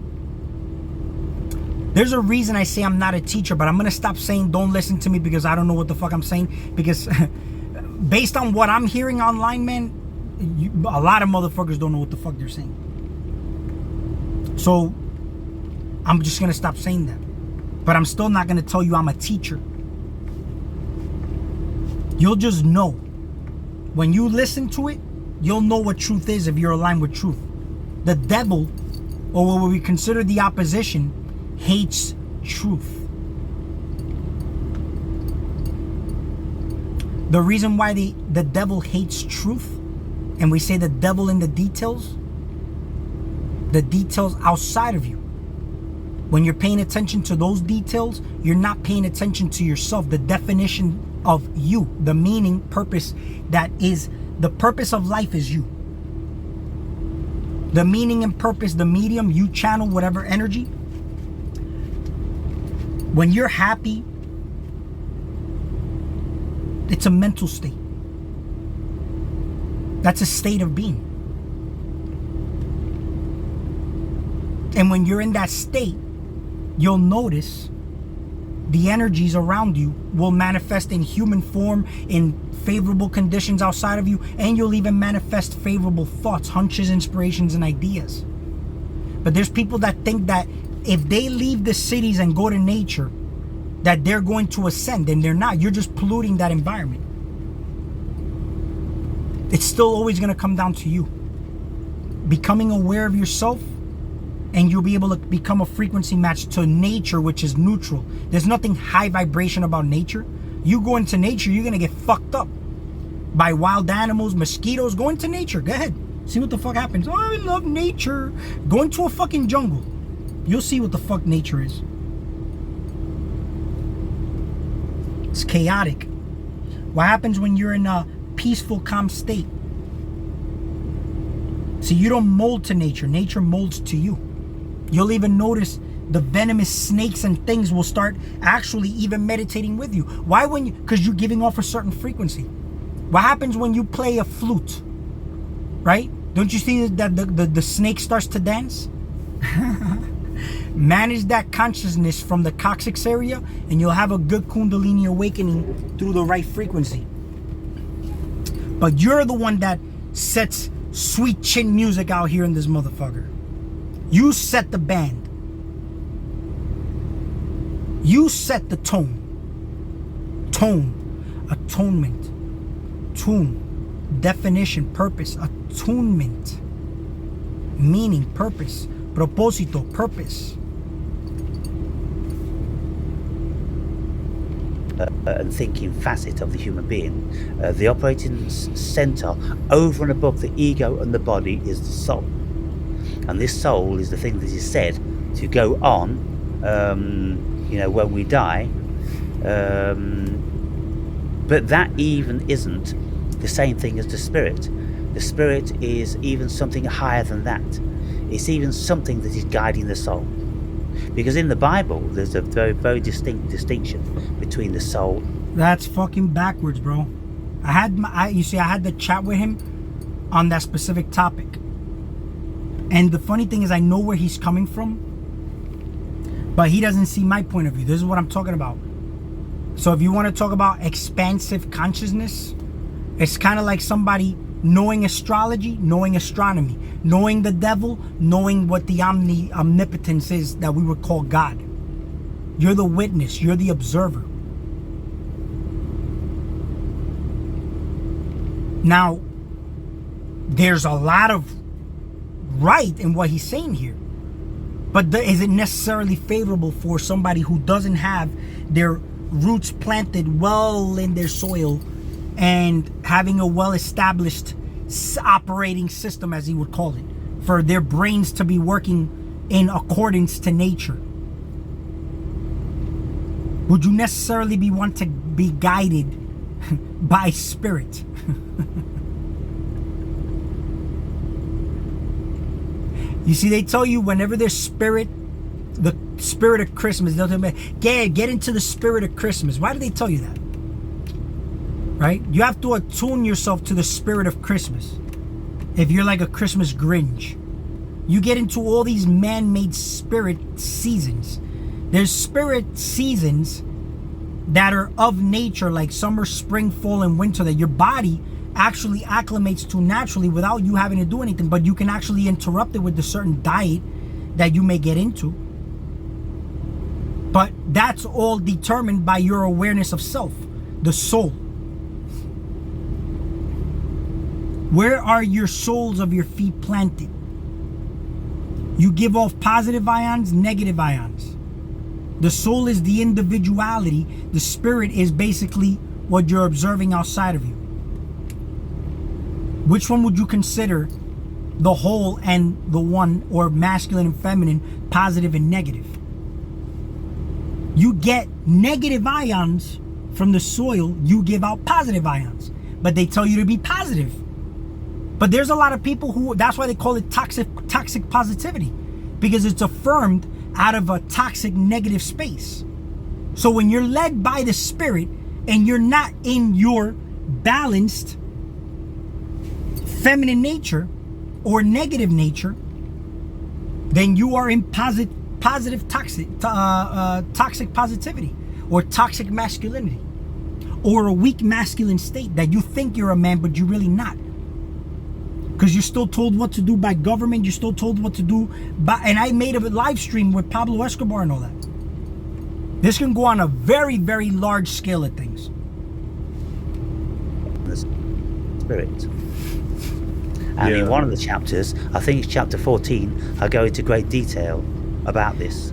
There's a reason I say I'm not a teacher, but I'm going to stop saying don't listen to me because I don't know what the fuck I'm saying. Because based on what I'm hearing online, man, a lot of motherfuckers don't know what the fuck they're saying. So I'm just going to stop saying that. But I'm still not going to tell you I'm a teacher. You'll just know. When you listen to it, you'll know what truth is if you're aligned with truth. The devil, or what we consider the opposition, hates truth. The reason why the devil hates truth, and we say the devil in the details outside of you. When you're paying attention to those details, you're not paying attention to yourself. The definition of you, the meaning, purpose, that is, the purpose of life is you. The meaning and purpose, the medium, you channel whatever energy. When you're happy, it's a mental state. That's a state of being. And when you're in that state, you'll notice the energies around you will manifest in human form, in favorable conditions outside of you, and you'll even manifest favorable thoughts, hunches, inspirations, and ideas. But there's people that think that if they leave the cities and go to nature, that they're going to ascend, and they're not. You're just polluting that environment. It's still always going to come down to you. Becoming aware of yourself, and you'll be able to become a frequency match to nature, which is neutral. There's nothing high vibration about nature. You go into nature, you're going to get fucked up by wild animals, mosquitoes. Go into nature. Go ahead. See what the fuck happens. Oh, I love nature. Go into a fucking jungle. You'll see what the fuck nature is. It's chaotic. What happens when you're in a peaceful, calm state? See, you don't mold to nature. Nature molds to you. You'll even notice the venomous snakes and things will start actually even meditating with you. Why? Because you're giving off a certain frequency. What happens when you play a flute? Right? Don't you see that the snake starts to dance? Manage that consciousness from the coccyx area, and you'll have a good Kundalini awakening through the right frequency. But you're the one that sets sweet chin music out here in this motherfucker. You set the band. You set the tone. Tone. Atonement. Tune. Definition. Purpose. Attunement. Meaning. Purpose. Propósito. Purpose. And thinking facet of the human being. The operating center over and above the ego and the body is the soul. And this soul is the thing that is said to go on, when we die. But that even isn't the same thing as the spirit. The spirit is even something higher than that. It's even something that is guiding the soul. Because in the Bible, there's a very, very distinct distinction between the soul. That's fucking backwards, bro. I had the chat with him on that specific topic. And the funny thing is, I know where he's coming from, but he doesn't see my point of view. This is what I'm talking about. So if you want to talk about expansive consciousness, it's kind of like somebody knowing astrology, knowing astronomy, knowing the devil, knowing what the omnipotence is that we would call God. You're the witness. You're the observer. Now, there's a lot of right in what he's saying here, but is it necessarily favorable for somebody who doesn't have their roots planted well in their soil and having a well-established operating system, as he would call it, for their brains to be working in accordance to nature? Would you necessarily want to be guided by spirit? You see, they tell you whenever there's spirit, the spirit of Christmas, they'll tell you, get into the spirit of Christmas. Why do they tell you that? Right? You have to attune yourself to the spirit of Christmas. If you're like a Christmas Grinch, you get into all these man-made spirit seasons. There's spirit seasons that are of nature, like summer, spring, fall, and winter, that your body actually acclimates to naturally without you having to do anything, but you can actually interrupt it with a certain diet that you may get into. But that's all determined by your awareness of self, the soul. Where are your soles of your feet planted? You give off positive ions, negative ions. The soul is the individuality. The spirit is basically what you're observing outside of you. Which one would you consider the whole and the one, or masculine and feminine, positive and negative? You get negative ions from the soil, you give out positive ions. But they tell you to be positive. But there's a lot of people who, that's why they call it toxic positivity, because it's affirmed out of a toxic negative space. So when you're led by the spirit and you're not in your balanced feminine nature or negative nature, then you are in positive toxic positivity or toxic masculinity or a weak masculine state that you think you're a man but you're really not, because you're still told what to do by government, you're still told what to do by, and I made a live stream with Pablo Escobar and all that. This can go on a very, very large scale of things. The spirit. And in one of the chapters, I think it's chapter 14, I go into great detail about this.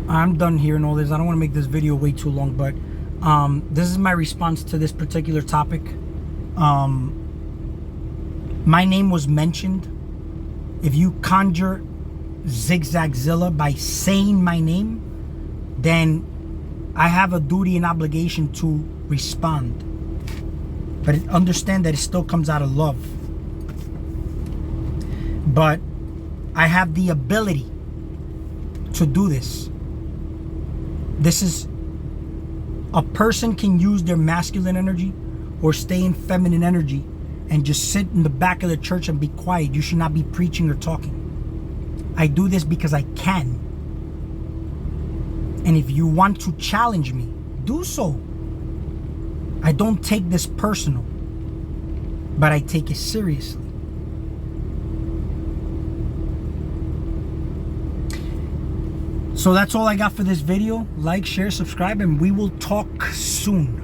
I'm done here and all this. I don't want to make this video way too long, but this is my response to this particular topic. My name was mentioned. If you conjure Zigzagzilla by saying my name, then I have a duty and obligation to respond. But understand that it still comes out of love. But I have the ability to do this. This is, a person can use their masculine energy or stay in feminine energy and just sit in the back of the church and be quiet. You should not be preaching or talking. I do this because I can. And if you want to challenge me, do so. I don't take this personal, but I take it seriously. So that's all I got for this video. Like, share, subscribe, and we will talk soon.